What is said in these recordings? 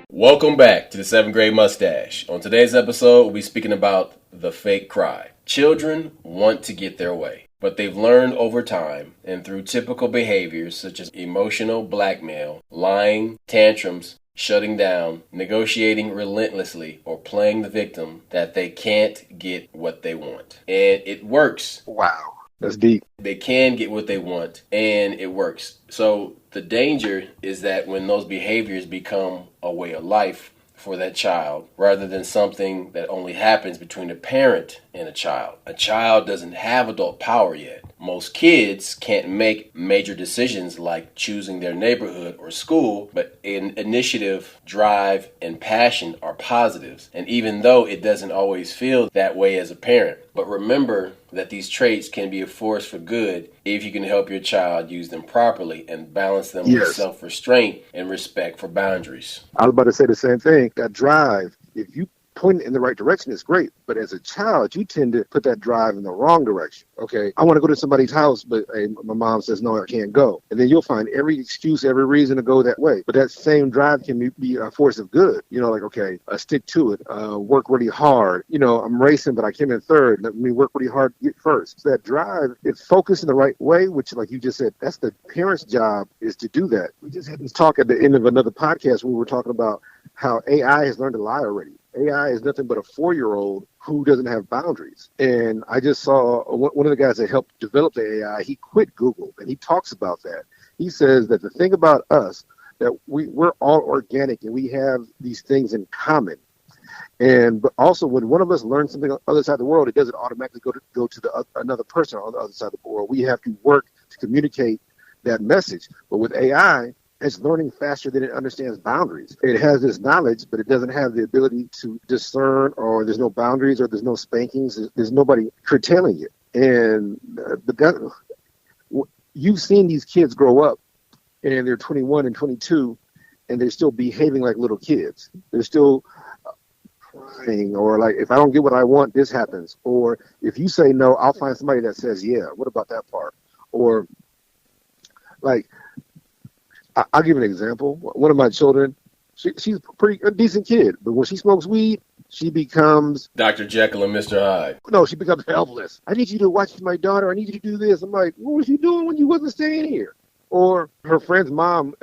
Welcome back to the 7th grade Mustache. On today's episode, we'll be speaking about the fake cry. Children want to get their way, but they've learned over time and through typical behaviors such as emotional blackmail, lying, tantrums, shutting down, negotiating relentlessly, or playing the victim that they can't get what they want. And it works. Wow. That's deep. They can get what they want, and it works. So the danger is that when those behaviors become a way of life for that child, rather than something that only happens between a parent and a child doesn't have adult power yet. Most kids can't make major decisions like choosing their neighborhood or school, but initiative, drive, and passion are positives. And even though it doesn't always feel that way as a parent, but remember that these traits can be a force for good if you can help your child use them properly and balance them with self-restraint and respect for boundaries. I was about to say the same thing. That drive, if you point it in the right direction, is great. But as a child, you tend to put that drive in the wrong direction. Okay, I want to go to somebody's house, but my mom says, no, I can't go. And then you'll find every excuse, every reason to go that way. But that same drive can be a force of good. You know, like, okay, stick to it, work really hard. You know, I'm racing, but I came in third. Let me work really hard to get first. So that drive, it's focused in the right way, which, like you just said, that's the parent's job, is to do that. We just had this talk at the end of another podcast where we were talking about how AI has learned to lie already. AI is nothing but a 4-year-old who doesn't have boundaries. And I just saw one of the guys that helped develop the AI, he quit Google, and he talks about that. He says that the thing about us, that we're all organic and we have these things in common. But also when one of us learns something on the other side of the world, it doesn't automatically go to another person on the other side of the world. We have to work to communicate that message. But with AI, it's learning faster than it understands boundaries. It has this knowledge, but it doesn't have the ability to discern, or there's no boundaries, or there's no spankings. There's nobody curtailing it. You've seen these kids grow up, and they're 21 and 22, and they're still behaving like little kids. They're still crying, or like, if I don't get what I want, this happens. Or if you say no, I'll find somebody that says, yeah, what about that part? Or like, I'll give an example. One of my children, she's a decent kid, but when she smokes weed, she becomes Dr. Jekyll and Mr. Hyde. No, she becomes helpless. I need you to watch my daughter. I need you to do this. I'm like, what was you doing when you wasn't staying here? Or her friend's mom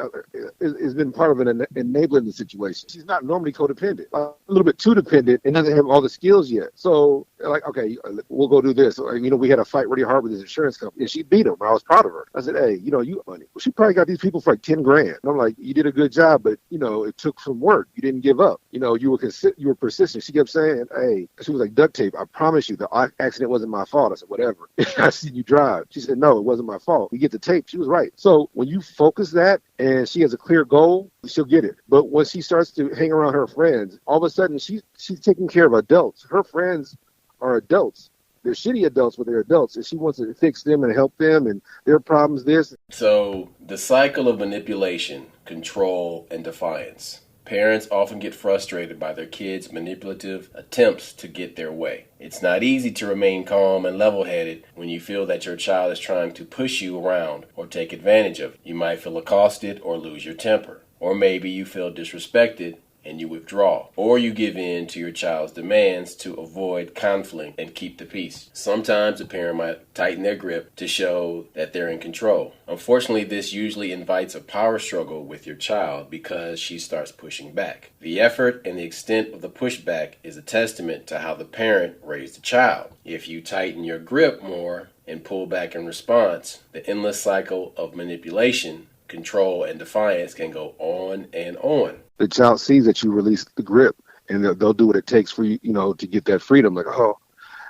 has been part of an enabling the situation. She's not normally codependent, a little bit too dependent, and doesn't have all the skills yet. So, like, okay, we'll go do this. You know, we had a fight really hard with this insurance company, and she beat him. I was proud of her. I said, hey, you know, you money. Well, she probably got these people for like $10,000. And I'm like, you did a good job, but you know, it took some work. You didn't give up. You know, you were persistent. She kept saying, hey, she was like, duct tape. I promise you, the accident wasn't my fault. I said, whatever. I seen you drive. She said, no, it wasn't my fault. We get the tape. She was right. So when you focus that and she has a clear goal, she'll get it. But when she starts to hang around her friends, all of a sudden she's taking care of adults. Her friends are adults. They're shitty adults, but they're adults, and she wants to fix them and help them and their problems. So the cycle of manipulation, control, and defiance. Parents often get frustrated by their kids' manipulative attempts to get their way. It's not easy to remain calm and level-headed when you feel that your child is trying to push you around or take advantage of you. You might feel accosted or lose your temper. Or maybe you feel disrespected and you withdraw, or you give in to your child's demands to avoid conflict and keep the peace. Sometimes a parent might tighten their grip to show that they're in control. Unfortunately, this usually invites a power struggle with your child because she starts pushing back. The effort and the extent of the pushback is a testament to how the parent raised the child. If you tighten your grip more and pull back in response, the endless cycle of manipulation, control, and defiance can go on and on. The child sees that you release the grip, and they'll do what it takes for you, you know, to get that freedom. Like, oh,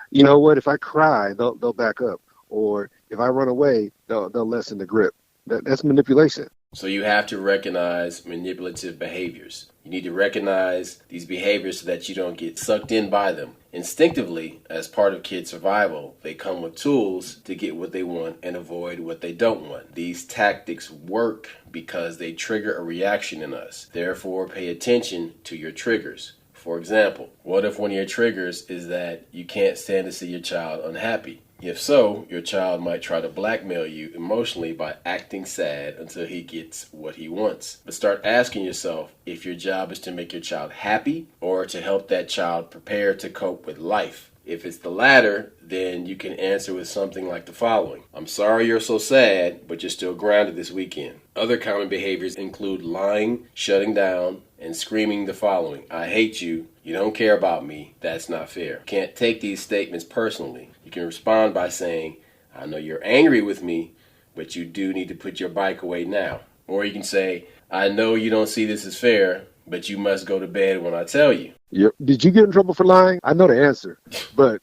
you know what? If I cry, they'll back up, or if I run away, they'll lessen the grip. That's manipulation. So you have to recognize manipulative behaviors. You need to recognize these behaviors so that you don't get sucked in by them. Instinctively, as part of kid survival, they come with tools to get what they want and avoid what they don't want. These tactics work because they trigger a reaction in us. Therefore, pay attention to your triggers. For example, what if one of your triggers is that you can't stand to see your child unhappy? If so, your child might try to blackmail you emotionally by acting sad until he gets what he wants. But start asking yourself if your job is to make your child happy or to help that child prepare to cope with life. If it's the latter, then you can answer with something like the following. I'm sorry you're so sad, but you're still grounded this weekend. Other common behaviors include lying, shutting down, and screaming the following. I hate you. You don't care about me. That's not fair. You can't take these statements personally. You can respond by saying, I know you're angry with me, but you do need to put your bike away now. Or you can say, I know you don't see this as fair, but you must go to bed when I tell you. Yep. Did you get in trouble for lying? I know the answer, but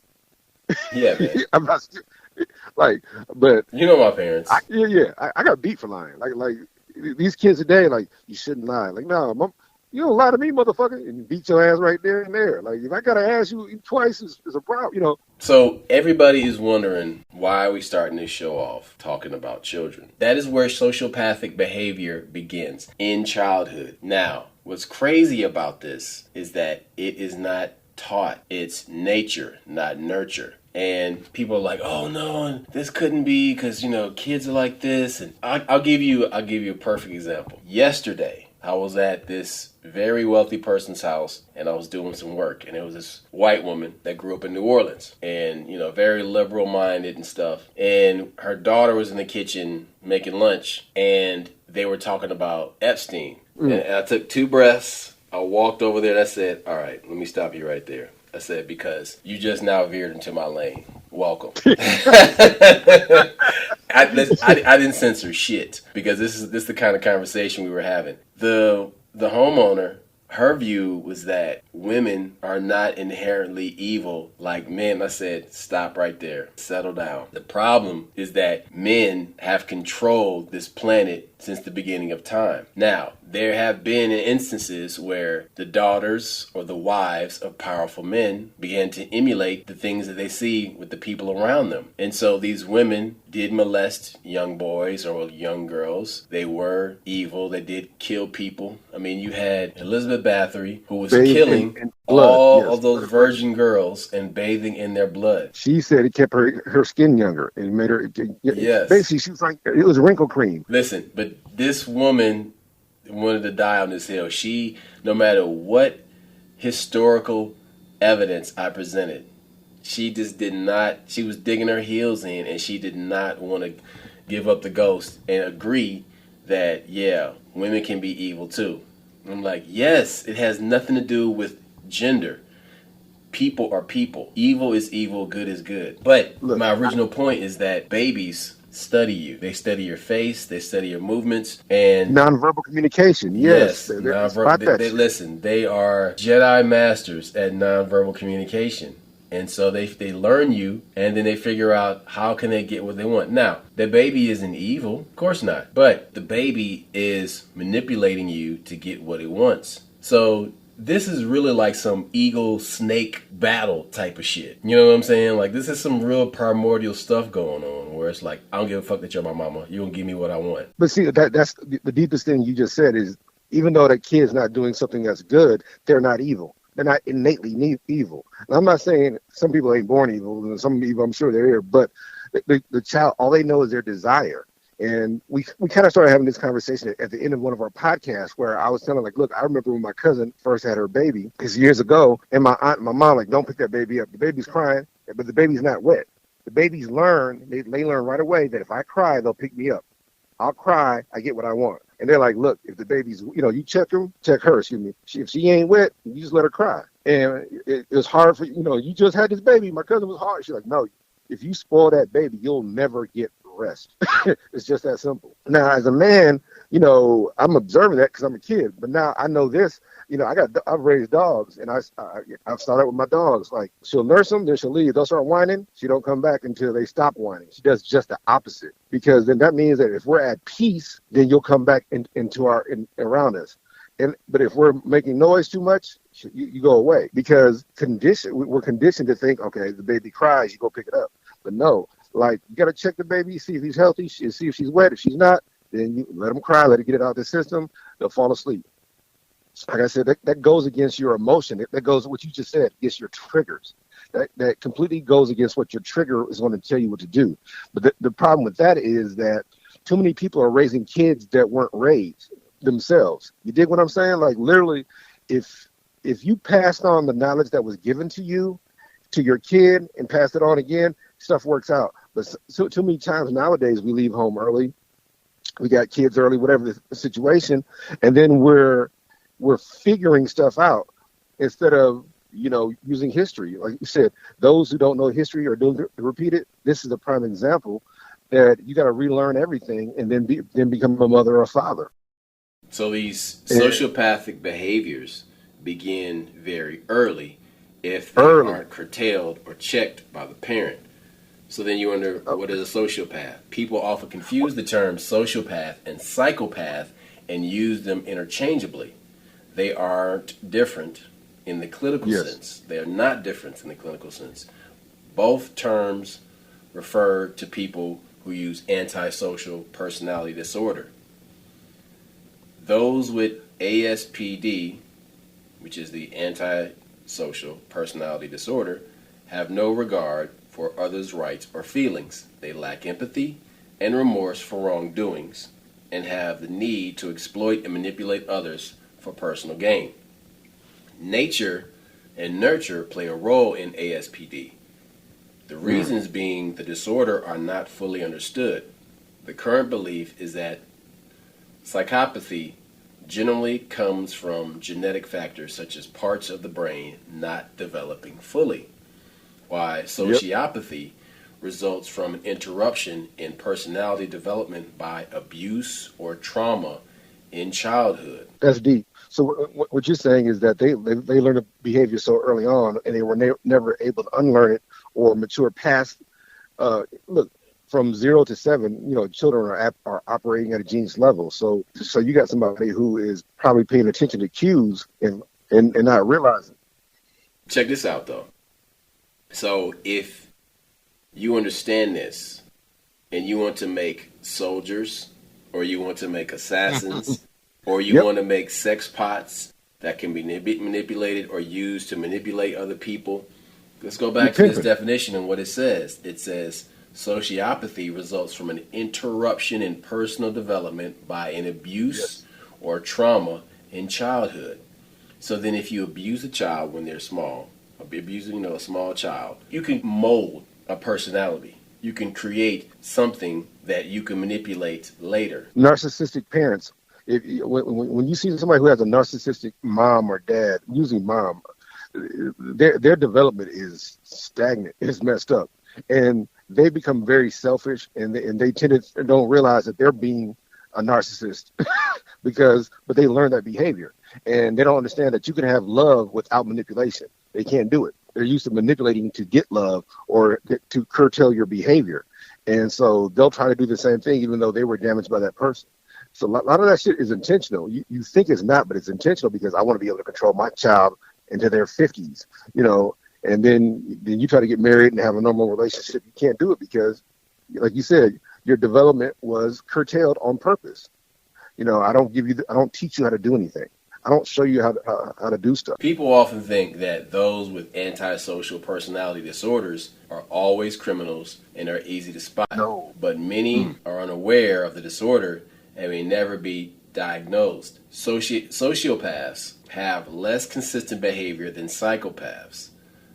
yeah, man. I'm not like, but you know my parents. I got beat for lying. Like these kids today, like you shouldn't lie. Like no, mom, you don't lie to me, motherfucker, and beat your ass right there and there. Like if I gotta ask you twice, is a problem, you know. So everybody is wondering why are we starting this show off talking about children. That is where sociopathic behavior begins, in childhood. Now, what's crazy about this is that it is not taught. It's nature, not nurture. And people are like, oh no, this couldn't be because, you know, kids are like this. And I'll give you a perfect example. Yesterday, I was at this very wealthy person's house and I was doing some work, and it was this white woman that grew up in New Orleans and, you know, very liberal minded and stuff. And her daughter was in the kitchen making lunch and they were talking about Epstein. And I took 2 breaths. I walked over there and I said, all right, let me stop you right there. I said, because you just now veered into my lane. Welcome. I didn't censor shit because this is the kind of conversation we were having. The homeowner, her view was that women are not inherently evil like men. I said, stop right there. Settle down. The problem is that men have controlled this planet since the beginning of time. Now, there have been instances where the daughters or the wives of powerful men began to emulate the things that they see with the people around them. And so these women did molest young boys or young girls. They were evil. They did kill people. I mean, you had Elizabeth Bathory, who was killing all of those virgin girls and bathing in their blood. She said it kept her skin younger and made her. Yes. Basically, she was like, it was wrinkle cream. Listen, but this woman wanted to die on this hill. She, no matter what historical evidence I presented, she just did not, she was digging her heels in and she did not want to give up the ghost and agree that, yeah, women can be evil too. I'm like, yes, it has nothing to do with gender. People are people. Evil is evil, good is good. But my original point is that babies study you. They study your face, they study your movements, and nonverbal communication. Yes, they listen. They are Jedi masters at nonverbal communication, and so they learn you, and then they figure out how can they get what they want. Now, the baby isn't evil, of course not, but the baby is manipulating you to get what it wants. So this is really like some eagle snake battle type of shit. You know what I'm saying? Like, this is some real primordial stuff going on where it's like, I don't give a fuck that you're my mama. You don't give me what I want. But see, that's the deepest thing you just said is, even though that kid's not doing something that's good, they're not evil. They're not innately evil. And I'm not saying some people ain't born evil, and some evil, I'm sure they're here, but the child, all they know is their desire. And we kind of started having this conversation at the end of one of our podcasts where I was telling, like, look, I remember when my cousin first had her baby, because years ago, and my aunt and my mom, like, don't pick that baby up. The baby's crying, but the baby's not wet. The babies learn, they learn right away that if I cry, they'll pick me up. I'll cry, I get what I want. And they're like, look, if the baby's, you check her, excuse me. If she ain't wet, you just let her cry. And it was hard for, you just had this baby. My cousin was hard. She's like, no, if you spoil that baby, you'll never get rest. It's just that simple. Now, as a man, I'm observing that because I'm a kid. But now I know this. I've raised dogs, and I've started with my dogs. Like, she'll nurse them, then she'll leave. They'll start whining. She don't come back until they stop whining. She does just the opposite, because then that means that if we're at peace, then you'll come back around us. But if we're making noise too much, you go away, because we're conditioned to think, okay, the baby cries, you go pick it up. But no. Like, you got to check the baby, see if he's healthy, see if she's wet. If she's not, then you let him cry, let it get it out of the system. They'll fall asleep. Like I said, that goes against your emotion. That goes what you just said, against your triggers. that completely goes against what your trigger is going to tell you what to do. But the problem with that is that too many people are raising kids that weren't raised themselves. You dig what I'm saying? Like literally, if you passed on the knowledge that was given to you to your kid and passed it on again, stuff works out. But so too many times nowadays we leave home early, we got kids early, whatever the situation, and then we're figuring stuff out instead of using history. Like you said, those who don't know history or don't repeat it. This is a prime example that you got to relearn everything and then become a mother or a father. So these sociopathic behaviors begin very early if they aren't curtailed or checked by the parent. So then you wonder, what is a sociopath? People often confuse the terms sociopath and psychopath and use them interchangeably. They aren't different in the clinical sense. They are not different in the clinical sense. Both terms refer to people who use antisocial personality disorder. Those with ASPD, which is the antisocial personality disorder, have no regard for others' rights or feelings. They lack empathy and remorse for wrongdoings and have the need to exploit and manipulate others for personal gain. Nature and nurture play a role in ASPD. The reasons being the disorder are not fully understood. The current belief is that psychopathy generally comes from genetic factors such as parts of the brain not developing fully, while sociopathy results from an interruption in personality development by abuse or trauma in childhood. That's deep. So what you're saying is that they learn a behavior so early on, and they were never able to unlearn it or mature past. Look, from 0 to 7, children are operating at a genius level. So you got somebody who is probably paying attention to cues and not realizing. Check this out, though. So if you understand this, and you want to make soldiers, or you want to make assassins, or you want to make sex pots that can be manipulated or used to manipulate other people, let's go back to this definition and what it says. It says sociopathy results from an interruption in personal development by an abuse or trauma in childhood. So then if you abuse a child when they're small, abusing a small child, you can mold a personality. You can create something that you can manipulate later. Narcissistic parents. When you see somebody who has a narcissistic mom or dad, usually mom, their development is stagnant. It's messed up, and they become very selfish, and they tend to don't realize that they're being a narcissist but they learn that behavior, and they don't understand that you can have love without manipulation. They can't do it. They're used to manipulating to get love or to curtail your behavior, and so they'll try to do the same thing even though they were damaged by that person. So a lot of that shit is intentional. You think it's not, but it's intentional because I want to be able to control my child into their 50s, and then you try to get married and have a normal relationship. You can't do it because, like you said, your development was curtailed on purpose. I don't teach you how to do anything. I don't show you how to do stuff. People often think that those with antisocial personality disorders are always criminals and are easy to spot. No. But many are unaware of the disorder and may never be diagnosed. Sociopaths have less consistent behavior than psychopaths.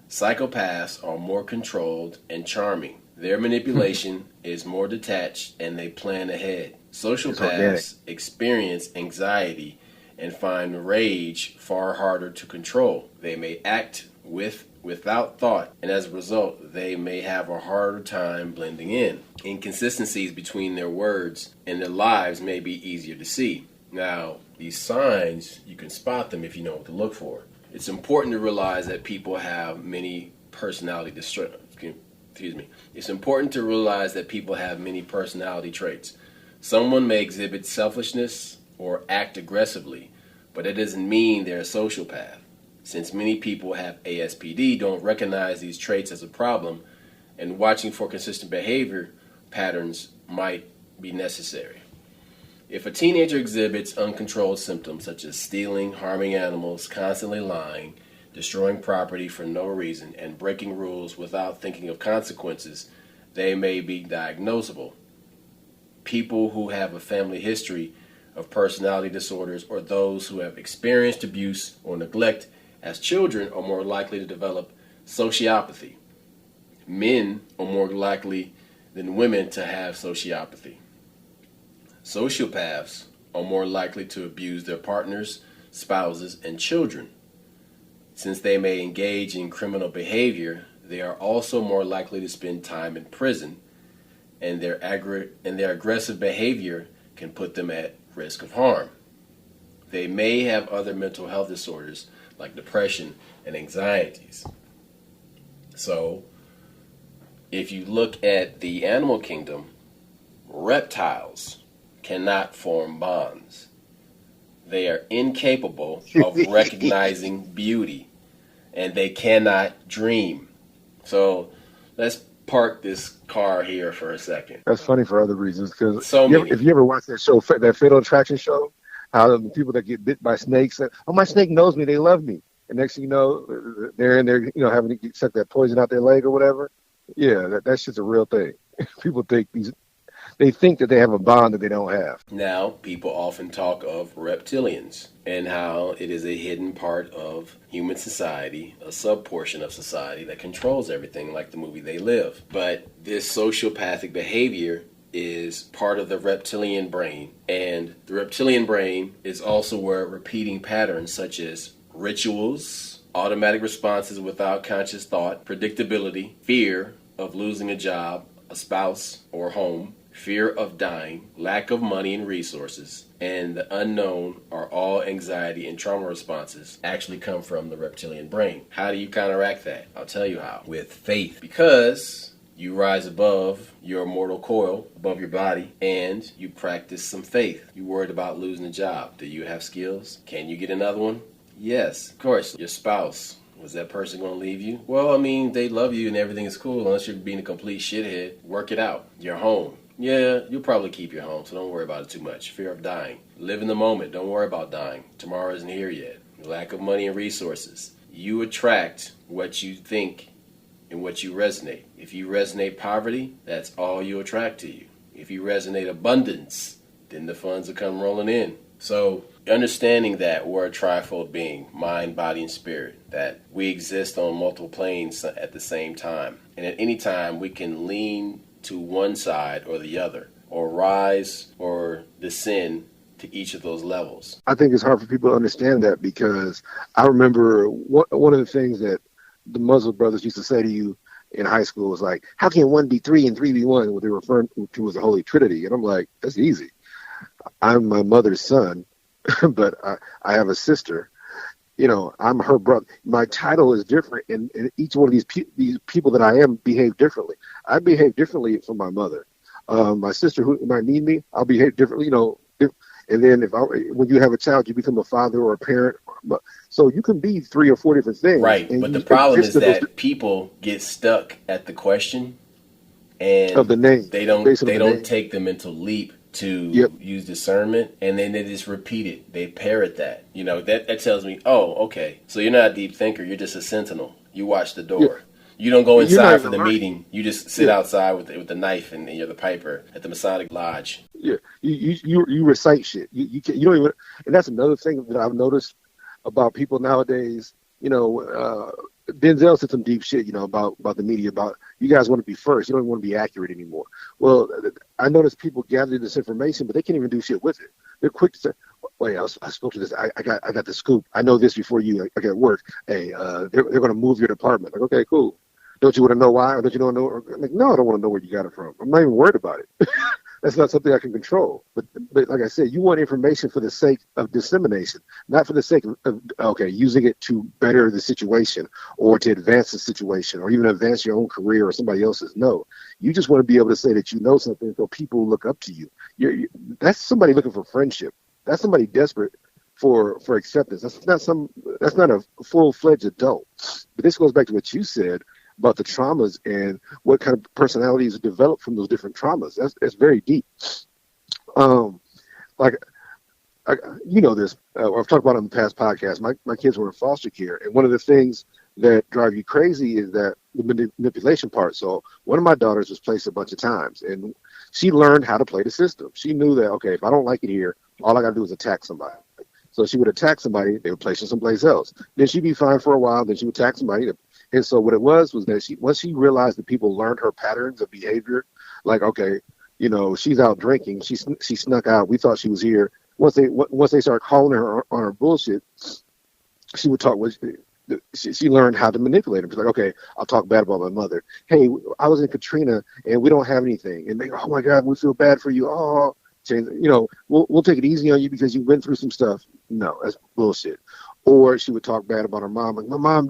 Psychopaths are more controlled and charming. Their manipulation is more detached and they plan ahead. Sociopaths experience anxiety and find rage far harder to control. They may act without thought, and as a result, they may have a harder time blending in. Inconsistencies between their words and their lives may be easier to see. Now, these signs, you can spot them if you know what to look for. It's important to realize that people have many personality It's important to realize that people have many personality traits. Someone may exhibit selfishness or act aggressively, but it doesn't mean they're a sociopath. Since many people have ASPD, don't recognize these traits as a problem, and watching for consistent behavior patterns might be necessary. If a teenager exhibits uncontrolled symptoms such as stealing, harming animals, constantly lying, destroying property for no reason, and breaking rules without thinking of consequences, they may be diagnosable. People who have a family history of personality disorders or those who have experienced abuse or neglect as children are more likely to develop sociopathy. Men are more likely than women to have sociopathy. Sociopaths are more likely to abuse their partners, spouses, and children. Since they may engage in criminal behavior, they are also more likely to spend time in prison, and their aggressive behavior can put them at risk of harm. They may have other mental health disorders like depression and anxieties. So, if you look at the animal kingdom, reptiles cannot form bonds. They are incapable of recognizing beauty, and they cannot dream. So let's park this car here for a second. That's funny for other reasons, because So if you ever watch that show, that Fatal Attraction show, how the people that get bit by snakes, oh, my snake knows me, they love me. And next thing you know, they're in there, having to suck that poison out their leg or whatever. Yeah, that's just a real thing. People they think that they have a bond that they don't have. Now, people often talk of reptilians and how it is a hidden part of human society, a subportion of society that controls everything, like the movie They Live. But this sociopathic behavior is part of the reptilian brain, and the reptilian brain is also where repeating patterns such as rituals, automatic responses without conscious thought, predictability, fear of losing a job, a spouse, or home, fear of dying, lack of money and resources, and the unknown are all anxiety and trauma responses actually come from the reptilian brain. How do you counteract that? I'll tell you how. With faith. Because you rise above your mortal coil, above your body, and you practice some faith. You worried about losing a job. Do you have skills? Can you get another one? Yes, of course. Your spouse, was that person going to leave you? Well, I mean, they love you and everything is cool unless you're being a complete shithead. Work it out. Your home. Yeah, you'll probably keep your home, so don't worry about it too much. Fear of dying. Live in the moment. Don't worry about dying. Tomorrow isn't here yet. Lack of money and resources. You attract what you think and what you resonate. If you resonate poverty, that's all you attract to you. If you resonate abundance, then the funds will come rolling in. So, understanding that we're a trifold being, mind, body, and spirit, that we exist on multiple planes at the same time. And at any time, we can lean to one side or the other, or rise or descend to each of those levels. I think it's hard for people to understand that, because I remember one of the things that the Muslim brothers used to say to you in high school was like, how can one be three and three be one? What they were referring to as the Holy Trinity. And I'm like, that's easy. I'm my mother's son, but I have a sister. I'm her brother. My title is different, and each one of these people that I am behave differently. I behave differently from my mother. My sister, who might need me, I'll behave differently. And then when you have a child, you become a father or a parent. So you can be 3 or 4 different things. Right, but the problem is that people get stuck at the question, and of the name. They don't take the mental leap to use discernment, and then they just repeat it. They parrot that. That tells me, oh, okay, so you're not a deep thinker. You're just a sentinel. You watch the door. Yeah. You don't go inside for the meeting. You just sit outside with the knife, and you're the piper at the Masonic Lodge. Yeah, you recite shit. You don't even. And that's another thing that I've noticed about people nowadays. Denzel said some deep shit, about the media, about you guys want to be first. You don't even want to be accurate anymore. Well, I noticed people gather this information, but they can't even do shit with it. They're quick to say, wait, I spoke to this. I got the scoop. I know this before you. I got work. Hey, they're going to move your department. Like, okay, cool. Don't you want to know why? Or don't you want to know? Like, no, I don't want to know where you got it from. I'm not even worried about it. That's not something I can control. But like I said, you want information for the sake of dissemination, not for the sake of using it to better the situation or to advance the situation or even advance your own career or somebody else's. No, you just want to be able to say that you know something so people look up to you. That's somebody looking for friendship. That's somebody desperate for acceptance. That's not a full-fledged adult. But this goes back to what you said about the traumas and what kind of personalities develop from those different traumas. That's very deep. Like I, you know this. I've talked about it in the past podcast. My kids were in foster care, and one of the things that drive you crazy is that the manipulation part. So one of my daughters was placed a bunch of times, and she learned how to play the system. She knew that, okay, if I don't like it here, all I got to do is attack somebody. So she would attack somebody, they would place her someplace else. Then she'd be fine for a while, then she would attack somebody. And so what it was that once she realized that people learned her patterns of behavior, like, okay, she's out drinking, she snuck out, we thought she was here. Once they started calling her on her bullshit, she would talk with. She learned how to manipulate him. She's like, okay, I'll talk bad about my mother. Hey, I was in Katrina and we don't have anything. And they go, oh my God, we feel bad for you. Oh, change. We'll take it easy on you because you've been through some stuff. No, that's bullshit. Or she would talk bad about her mom. Like, my mom,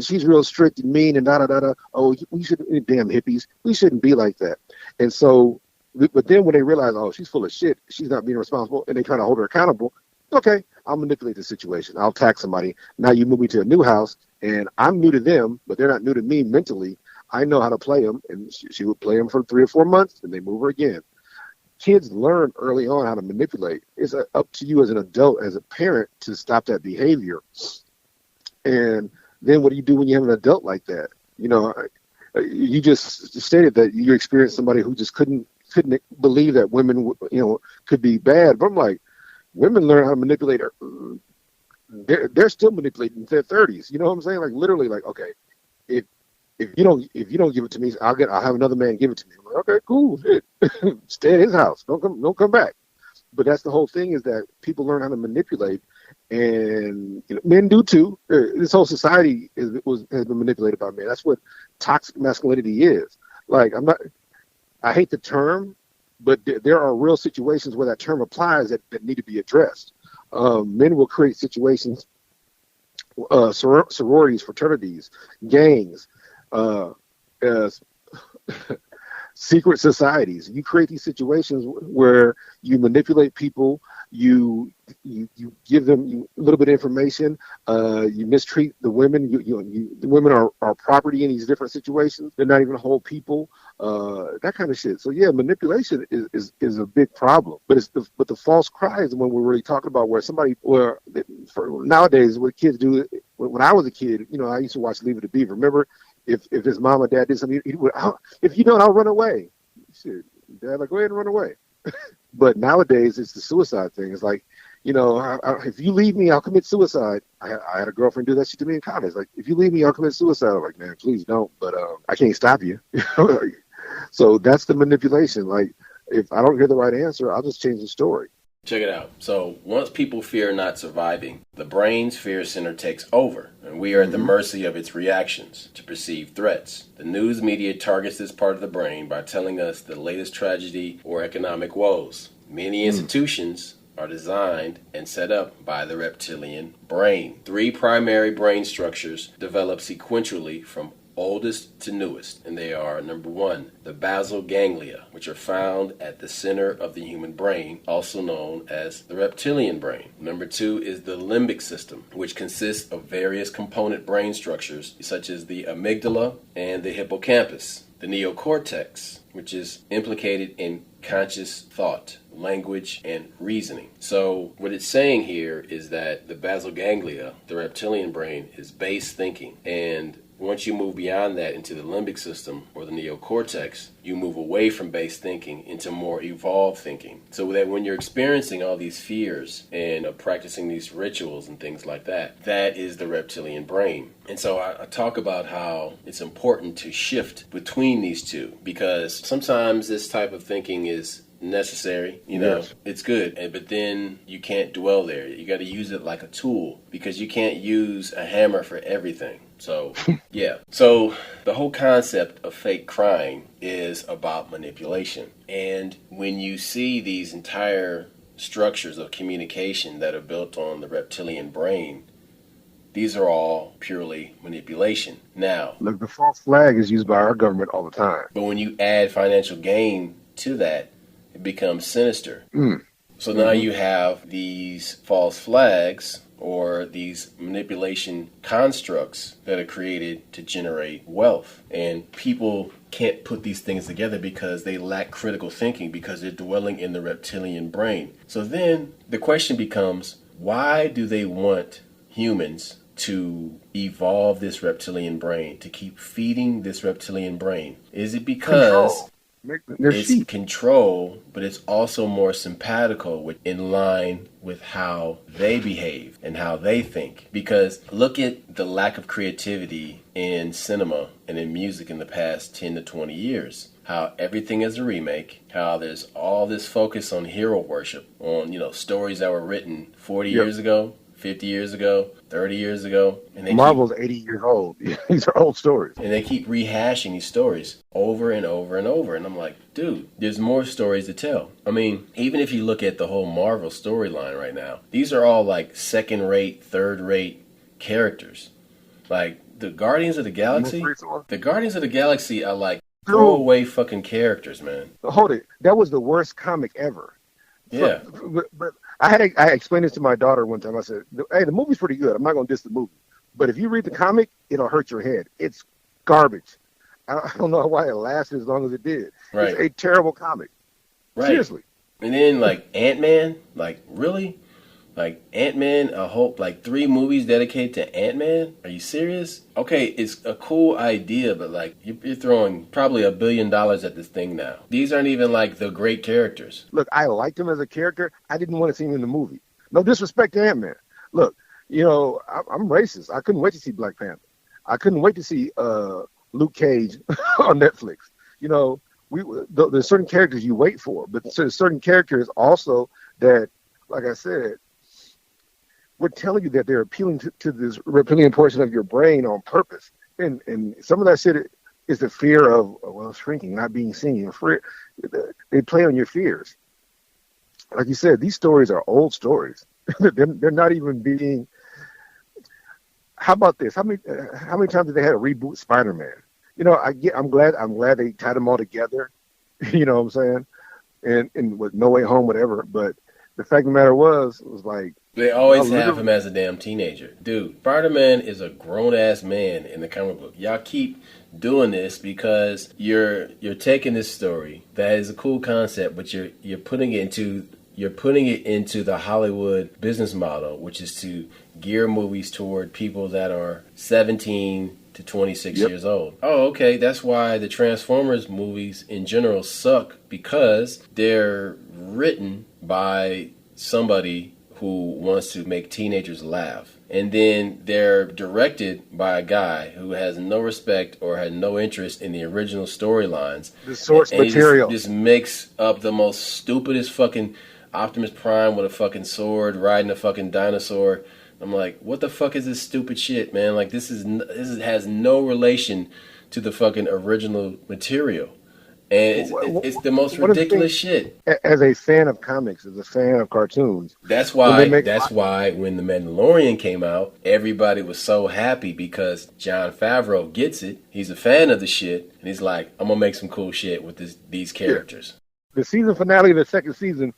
she's real strict and mean and da da da da. Oh, we shouldn't, damn hippies. We shouldn't be like that. And so, but then when they realize, oh, she's full of shit, she's not being responsible, and they try to hold her accountable. Okay, I'll manipulate the situation. I'll tax somebody. Now you move me to a new house, and I'm new to them, but they're not new to me mentally. I know how to play them, and she would play them for 3 or 4 months, and they move her again. Kids learn early on how to manipulate. It's up to you as an adult, as a parent, to stop that behavior. And then what do you do when you have an adult like that? You just stated that you experienced somebody who just couldn't believe that women, could be bad. But I'm like, women learn how to manipulate her. They're still manipulating in their 30s. You know what I'm saying? Like literally, like, okay, if you don't give it to me, I'll have another man give it to me. I'm like, okay, cool, shit. Stay at his house. Don't come back. But that's the whole thing, is that people learn how to manipulate, and men do too. This whole society has been manipulated by men. That's what toxic masculinity is. Like, I hate the term, but there are real situations where that term applies that need to be addressed. Men will create situations, sororities, fraternities, gangs, secret societies. You create these situations where you manipulate people, you give them a little bit of information, you mistreat the women. The women are property in these different situations. They're not even whole people. That kind of shit. So yeah, manipulation is a big problem. But the false cry is when we're really talking about nowadays what kids do. When I was a kid, I used to watch Leave It to Beaver. Remember, if his mom or dad did something, he would, if you don't, I'll run away. Shit, Dad, like, go ahead and run away. But nowadays, it's the suicide thing. It's like, if you leave me, I'll commit suicide. I had a girlfriend do that shit to me in college. Like, if you leave me, I'll commit suicide. I'm like, man, please don't. But I can't stop you. So that's the manipulation. Like, if I don't hear the right answer, I'll just change the story. Check it out. So once people fear not surviving, the brain's fear center takes over, and we are at the mercy of its reactions to perceived threats. The news media targets this part of the brain by telling us the latest tragedy or economic woes. Many institutions are designed and set up by the reptilian brain. 3 primary brain structures develop sequentially from oldest to newest, and they are: number 1, the basal ganglia, which are found at the center of the human brain, also known as the reptilian brain. Number 2 is the limbic system, which consists of various component brain structures such as the amygdala and the hippocampus. The neocortex, which is implicated in conscious thought, language, and reasoning. So what it's saying here is that the basal ganglia, the reptilian brain, is base thinking, and once you move beyond that into the limbic system or the neocortex, you move away from base thinking into more evolved thinking. So that when you're experiencing all these fears and practicing these rituals and things like that, that is the reptilian brain. And so I talk about how it's important to shift between these two, because sometimes this type of thinking is necessary, Yes. It's good, but then you can't dwell there. You got to use it like a tool, because you can't use a hammer for everything. So, yeah. So the whole concept of fake crying is about manipulation. And when you see these entire structures of communication that are built on the reptilian brain, these are all purely manipulation. Now, Look, the false flag is used by our government all the time. but when you add financial gain to that, it becomes sinister. So now you have these false flags or these manipulation constructs that are created to generate wealth. And people can't put these things together because they lack critical thinking, because they're dwelling in the reptilian brain. So then the question becomes, why do they want humans to evolve this reptilian brain, to keep feeding this reptilian brain? Is it because it's control, but it's also more simpatico, in line with how they behave and how they think? Because look at the lack of creativity in cinema and in music in the past 10 to 20 years. How everything is a remake, how there's all this focus on hero worship, on, stories that were written 40 years ago, 50 years ago, 30 years ago. And Marvel's 80 years old. These are old stories. And they keep rehashing these stories over and over and over. And I'm like, dude, there's more stories to tell. I mean, even if you look at the whole Marvel storyline right now, these are all like second-rate, third-rate characters. Like the Guardians of the Galaxy are like throwaway fucking characters, man. Hold it. That was the worst comic ever. Yeah. But I explained this to my daughter one time. I said, hey, the movie's pretty good. I'm not going to diss the movie. But if you read the comic, it'll hurt your head. It's garbage. I don't know why it lasted as long as it did. Right. It's a terrible comic. Right. Seriously. And then, like, Ant-Man, like, really? Like, Ant-Man, I hope, like, 3 movies dedicated to Ant-Man? Are you serious? Okay, it's a cool idea, but, like, you're throwing probably $1 billion at this thing now. These aren't even, like, the great characters. Look, I liked him as a character. I didn't want to see him in the movie. No disrespect to Ant-Man. Look, I'm racist. I couldn't wait to see Black Panther. I couldn't wait to see Luke Cage on Netflix. There's certain characters you wait for, but there's certain characters also that, like I said, we're telling you that they're appealing to this reptilian portion of your brain on purpose. And some of that shit is the fear of, shrinking, not being seen. They play on your fears. Like you said, these stories are old stories. They're not even being... How about this? How many times did they had to reboot Spider-Man? I'm glad they tied them all together. You know what I'm saying? And with No Way Home, whatever. But the fact of the matter was like, they always have him as a damn teenager. Dude, Spider-Man is a grown-ass man in the comic book. Y'all keep doing this because you're taking this story that is a cool concept, but you're putting it into the Hollywood business model, which is to gear movies toward people that are 17 to 26 years old. Oh, okay, that's why the Transformers movies in general suck, because they're written by somebody who wants to make teenagers laugh. And then they're directed by a guy who has no respect or had no interest in the original storylines. The source material. Just makes up the most stupidest fucking Optimus Prime with a fucking sword riding a fucking dinosaur. I'm like, what the fuck is this stupid shit, man? Like, this has no relation to the fucking original material. And it's the most ridiculous shit. As a fan of comics, as a fan of cartoons, that's why when The Mandalorian came out, everybody was so happy, because Jon Favreau gets it. He's a fan of the shit, and he's like, I'm gonna make some cool shit with these characters. The season finale of the second season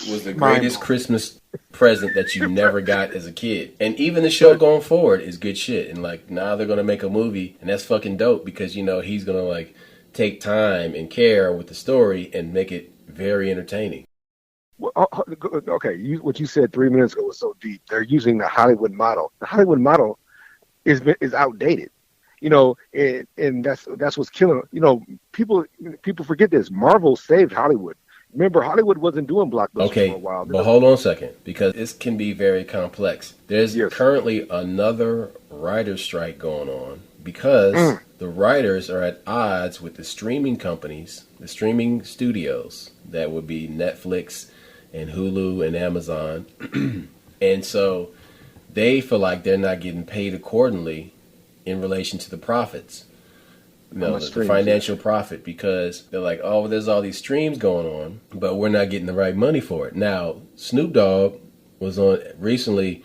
was the greatest Christmas present that you never got as a kid. And even the show going forward is good shit. And like, now they're gonna make a movie, and that's fucking dope, because he's gonna like take time and care with the story and make it very entertaining. Well, okay, what you said 3 minutes ago was so deep. They're using the Hollywood model. The Hollywood model is outdated, and that's what's killing. People forget this. Marvel saved Hollywood. Remember, Hollywood wasn't doing blockbusters for a while. But hold on a second, because this can be very complex. There's currently another writer's strike going on, because the writers are at odds with the streaming companies, the streaming studios, that would be Netflix and Hulu and Amazon. And so they feel like they're not getting paid accordingly in relation to the profits. The financial profit, because they're like, oh, there's all these streams going on, but we're not getting the right money for it. Now, Snoop Dogg was on recently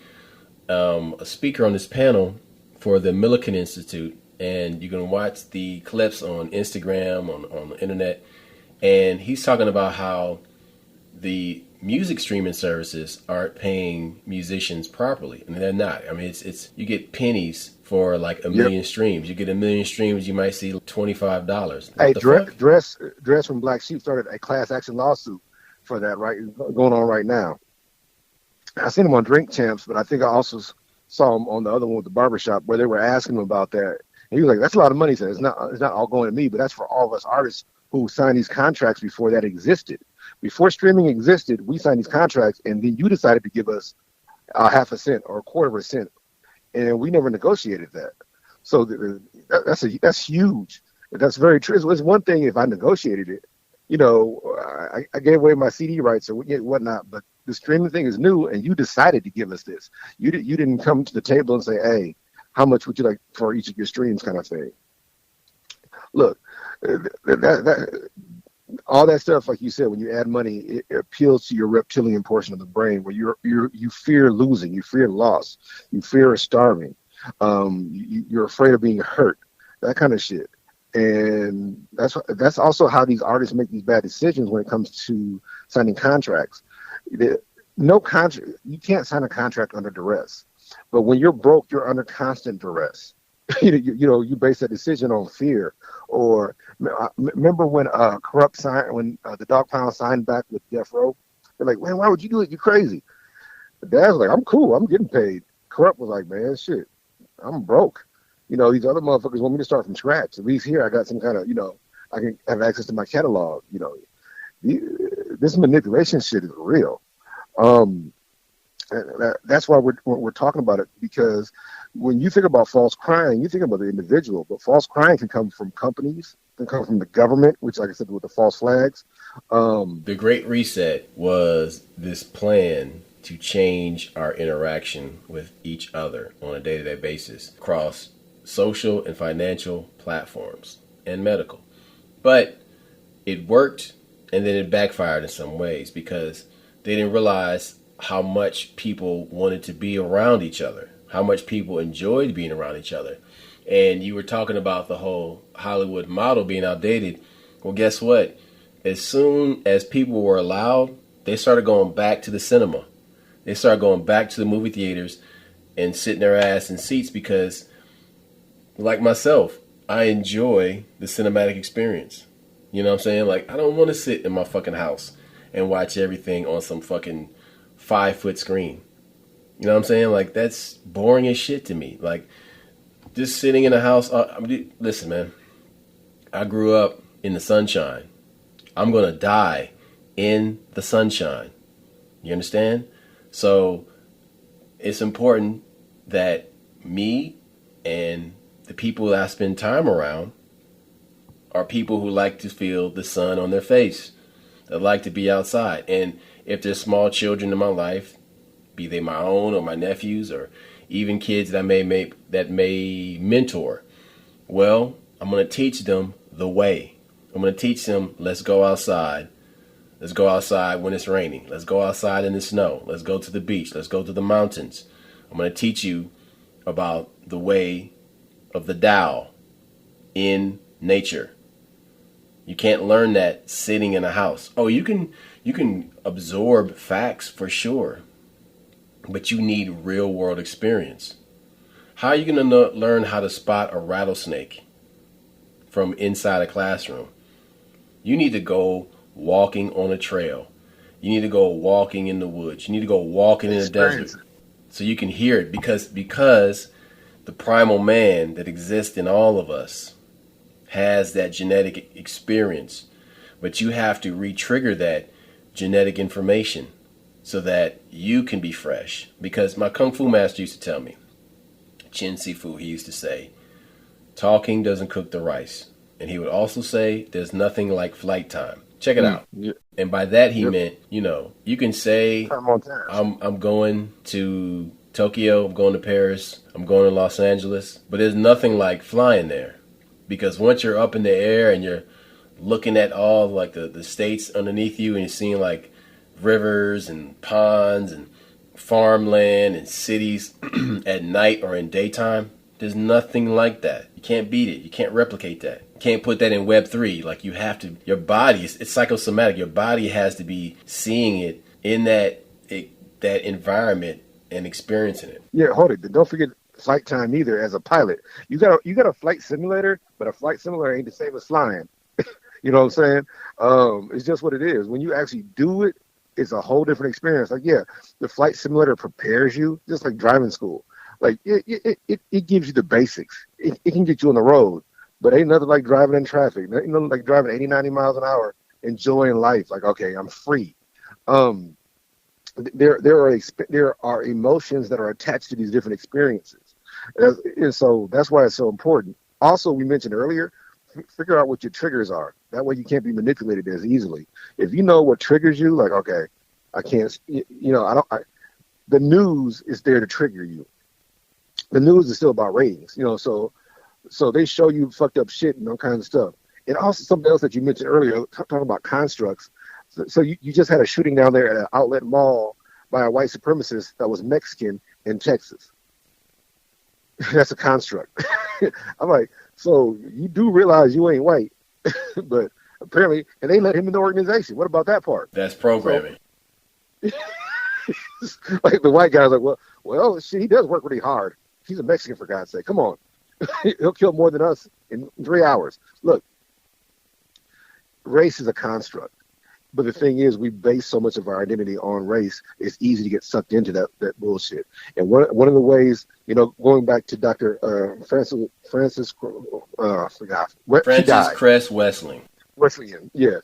a speaker on this panel for the Millikan Institute, and you can watch the clips on Instagram, on the internet, and he's talking about how the music streaming services aren't paying musicians properly. I mean, they're not. I mean, it's you get pennies for like a million streams. You get a million streams, you might see $25. Hey, What the fuck? Dress from Black Sheep started a class action lawsuit for that, right? Going on right now. I seen him on Drink Champs, but I think I also saw him on the other one with the barbershop where they were asking him about that. And he was like, "That's a lot of money." He said, "It's not all going to me, but that's for all of us artists who signed these contracts before that existed. Before streaming existed, we signed these contracts, and then you decided to give us a half a cent or a quarter of a cent, and we never negotiated that. So that's huge. That's very true. It's one thing if I negotiated it, I gave away my CD rights or whatnot, but the streaming thing is new, and you decided to give us this. You didn't come to the table and say, hey, how much would you like for each of your streams, kind of thing. Look, that all that stuff, like you said, when you add money, it appeals to your reptilian portion of the brain where you fear losing, you fear loss, you fear starving, you're afraid of being hurt, that kind of shit. And that's also how these artists make these bad decisions when it comes to signing contracts. No contract, you can't sign a contract under duress. But when you're broke, you're under constant duress. You base that decision on fear. Or remember when Corrupt signed, when the Dog Pound signed back with Death Row? They're like, man, why would you do it? You're crazy. The Dad's like, I'm cool. I'm getting paid. Corrupt was like, man, shit, I'm broke. These other motherfuckers want me to start from scratch. At least here I got some kind of, I can have access to my catalog. This manipulation shit is real. That's why we're talking about it, because when you think about false crying, you think about the individual, but false crying can come from companies, can come from the government, which, like I said, with the false flags. The Great Reset was this plan to change our interaction with each other on a day-to-day basis across social and financial platforms and medical. But it worked, and then it backfired in some ways because they didn't realize how much people wanted to be around each other, how much people enjoyed being around each other. And you were talking about the whole Hollywood model being outdated. Well, guess what? As soon as people were allowed, they started going back to the cinema. They started going back to the movie theaters and sitting their ass in seats because, like myself, I enjoy the cinematic experience. You know what I'm saying? Like, I don't want to sit in my fucking house and watch everything on some fucking 5-foot screen. You know what I'm saying? Like, that's boring as shit to me. Like, just sitting in a house. Listen, man, I grew up in the sunshine. I'm going to die in the sunshine. You understand? So it's important that me and the people that I spend time around are people who like to feel the sun on their face, that like to be outside. And if there's small children in my life, be they my own or my nephews or even kids that I may mentor, well, I'm going to teach them the way. I'm going to teach them, let's go outside. Let's go outside when it's raining. Let's go outside in the snow. Let's go to the beach. Let's go to the mountains. I'm going to teach you about the way of the Tao in nature. You can't learn that sitting in a house. Oh, you can absorb facts for sure, but you need real world experience. How are you going to learn how to spot a rattlesnake from inside a classroom? You need to go walking on a trail. You need to go walking in the woods. You need to go walking in the desert so you can hear it, because the primal man that exists in all of us has that genetic experience, but you have to re-trigger that genetic information so that you can be fresh. Because my Kung Fu master used to tell me, Chin Sifu, he used to say, talking doesn't cook the rice. And he would also say, there's nothing like flight time. Check it out. Yeah. And by that he meant, you can say, I'm going to Tokyo, I'm going to Paris, I'm going to Los Angeles, but there's nothing like flying there. Because once you're up in the air and you're looking at all like the states underneath you and you're seeing like rivers and ponds and farmland and cities at night or in daytime, there's nothing like that. You can't beat it. You can't replicate that. You can't put that in Web3. Like, you have to, your body, it's psychosomatic. Your body has to be seeing it in that environment and experiencing it. Yeah, hold it. Don't forget flight time either. As a pilot, you got a flight simulator, but a flight simulator ain't the same as flying. You know what I'm saying? It's just what it is. When you actually do it, it's a whole different experience. Like, yeah, the flight simulator prepares you, just like driving school. Like, it gives you the basics. It can get you on the road, but ain't nothing like driving in traffic. Ain't nothing like driving 80, 90 miles an hour, enjoying life. Like, okay, I'm free. Um, there are emotions that are attached to these different experiences, and so that's why it's so important. Also, we mentioned earlier, figure out what your triggers are. That way, you can't be manipulated as easily. If you know what triggers you, like, okay, I can't, I don't. The news is there to trigger you. The news is still about ratings, so they show you fucked up shit and all kinds of stuff. And also something else that you mentioned earlier, talking about constructs. So you just had a shooting down there at an outlet mall by a white supremacist that was Mexican in Texas. That's a construct. I'm like, so you do realize you ain't white, but apparently, and they let him in the organization. What about that part? That's programming. So, like the white guy's like, well, shit, he does work really hard. He's a Mexican, for God's sake. Come on. He'll kill more than us in 3 hours. Look, race is a construct. But the thing is, we base so much of our identity on race, it's easy to get sucked into that bullshit. And one of the ways, going back to Dr. Frances, I forgot. Frances Cress Wesleyan, yeah.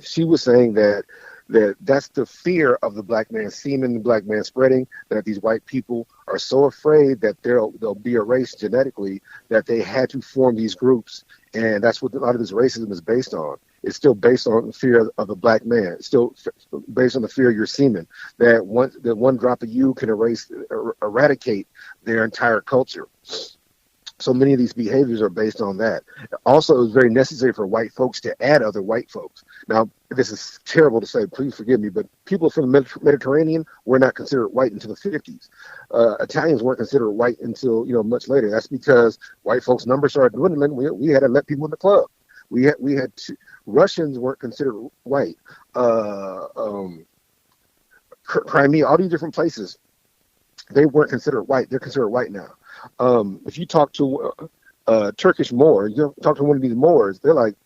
She was saying that's the fear of the black man semen, the black man spreading, that these white people are so afraid that they'll be erased genetically that they had to form these groups. And that's what a lot of this racism is based on. It's still based on the fear of the black man. It's still based on the fear of your semen, that one drop of you can eradicate their entire culture. So many of these behaviors are based on that. Also, it's very necessary for white folks to add other white folks. Now, this is terrible to say, please forgive me, but people from the Mediterranean were not considered white until the 50s. Italians weren't considered white until much later. That's because white folks' numbers started dwindling. We had to let people in the club. We had Russians weren't considered white. Crimea, all these different places, they weren't considered white. They're considered white now. If you talk to Turkish Moor, you talk to one of these Moors, they're like,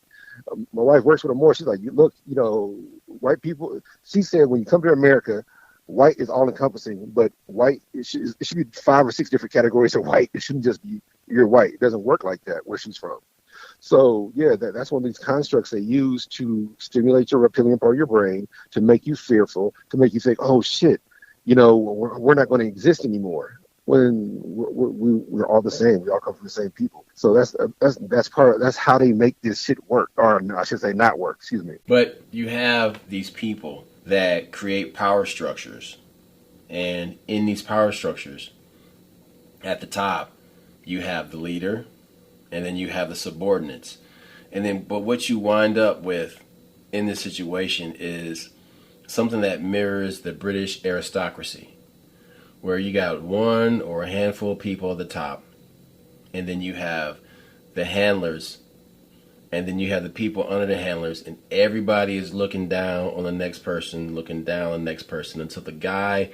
my wife works with a Moor. She's like, look, white people. She said, when you come to America, white is all encompassing, but white, it should be 5 or 6 different categories of white. It shouldn't just be you're white. It doesn't work like that where she's from. So, yeah, that's one of these constructs they use to stimulate your reptilian part of your brain, to make you fearful, to make you think, oh, shit, we're not going to exist anymore, when we're all the same. We all come from the same people. So that's how they make this shit work, or no, I should say not work, excuse me. But you have these people that create power structures, and in these power structures, at the top, you have the leader, and then you have the subordinates. But what you wind up with in this situation is something that mirrors the British aristocracy, where you got one or a handful of people at the top, and then you have the handlers, and then you have the people under the handlers, and everybody is looking down on the next person, looking down on the next person, until the guy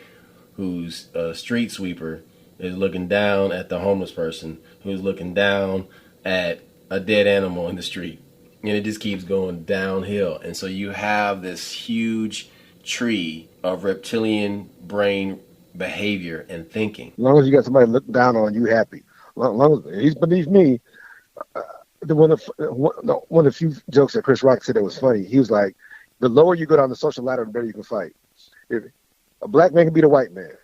who's a street sweeper is looking down at the homeless person, who's looking down at a dead animal in the street. And it just keeps going downhill. And so you have this huge tree of reptilian brain behavior and thinking. As long as you got somebody looking down on you, happy. As long as he's beneath me. One of the few jokes that Chris Rock said that was funny, he was like, the lower you go down the social ladder, the better you can fight. If a black man can beat a white man.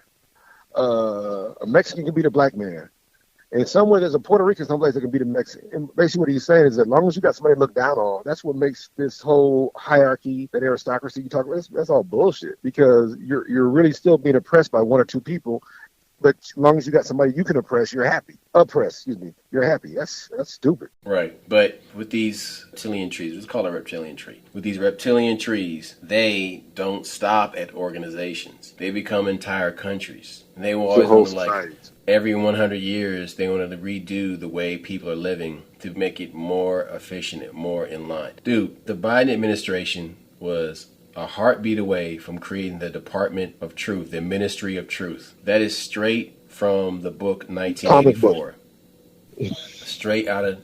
A Mexican can beat a black man. And somewhere there's a Puerto Rican someplace that can beat a Mexican. And basically what he's saying is that as long as you got somebody to look down on, that's what makes this whole hierarchy, that aristocracy you talk about, that's all bullshit. Because you're really still being oppressed by one or two people. But as long as you got somebody you can oppress, you're happy. You're happy. That's stupid. Right. But with these reptilian trees, let's call it a reptilian tree. With these reptilian trees, they don't stop at organizations. They become entire countries. And they will always want to, every 100 years, they want to redo the way people are living to make it more efficient and more in line. Dude, the Biden administration was a heartbeat away from creating the Department of Truth, the Ministry of Truth. That is straight from the book Comic book. 1984. Straight out of,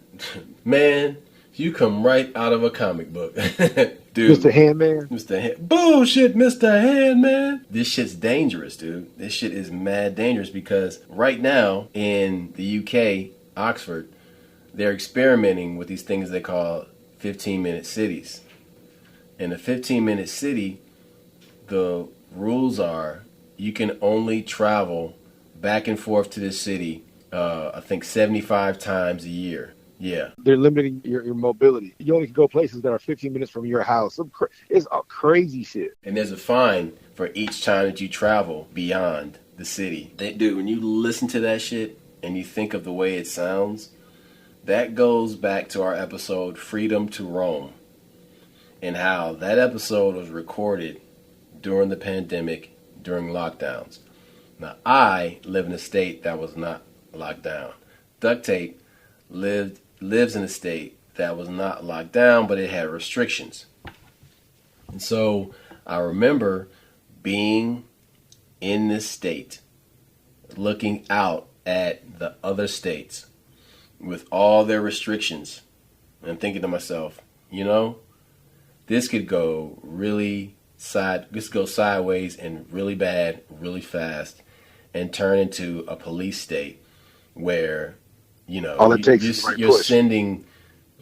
man, you come right out of a comic book. Dude. Mr. Handman. Bullshit, Mr. Handman. This shit's dangerous, dude. This shit is mad dangerous because right now in the UK, Oxford, they're experimenting with these things they call 15-minute cities. In a 15-minute city, the rules are you can only travel back and forth to this city, I think 75 times a year. Yeah. They're limiting your mobility. You only can go places that are 15 minutes from your house. It's all crazy shit. And there's a fine for each time that you travel beyond the city. Dude, when you listen to that shit and you think of the way it sounds, that goes back to our episode Freedom to Roam and how that episode was recorded during the pandemic, during lockdowns. Now, I live in a state that was not locked down. Duct Tape lives in a state that was not locked down, but it had restrictions. And so I remember being in this state, looking out at the other states with all their restrictions, and thinking to myself, you know, this could go sideways and really bad, really fast, and turn into a police state where, you know, all it takes is the right you're push. sending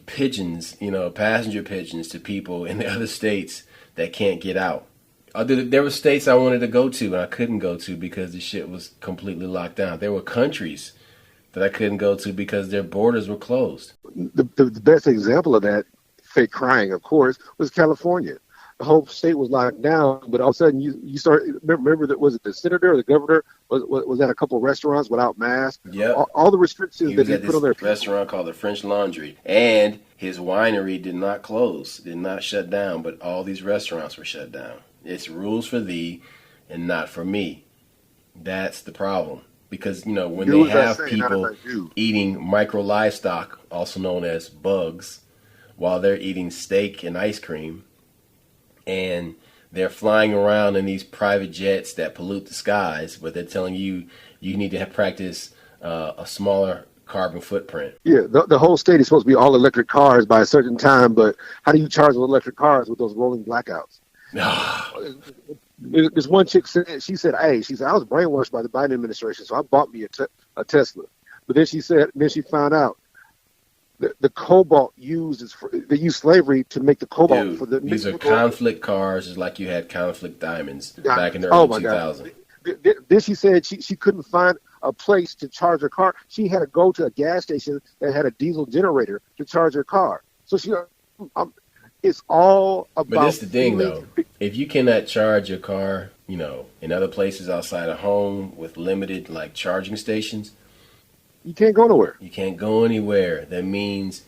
pigeons, you know, passenger pigeons to people in the other states that can't get out. There were states I wanted to go to and I couldn't go to because the shit was completely locked down. There were countries that I couldn't go to because their borders were closed. The best example of that, fake crying, of course, was California. The whole state was locked down, but all of a sudden you start, remember that, was it the senator or the governor was at a couple of restaurants without masks? Yeah. All the restrictions that they put on their people. Restaurant called the French Laundry, and his winery did not close, did not shut down, but all these restaurants were shut down. It's rules for thee and not for me. That's the problem. Because, you know, when they have people eating micro livestock, also known as bugs, while they're eating steak and ice cream, and they're flying around in these private jets that pollute the skies, but they're telling you you need to practice a smaller carbon footprint. Yeah, the whole state is supposed to be all electric cars by a certain time, but how do you charge those electric cars with those rolling blackouts? This one chick said, I was brainwashed by the Biden administration, so I bought me a Tesla. But then she found out the cobalt they use slavery to make the cobalt. Dude, for the these are conflict cars, just like you had conflict diamonds back in the early 2000s. Then she said she couldn't find a place to charge her car. She had to go to a gas station that had a diesel generator to charge her car. So it's all about. But that's the thing, though. If you cannot charge your car, you know, in other places outside of home with limited like charging stations, you can't go nowhere. You can't go anywhere. That means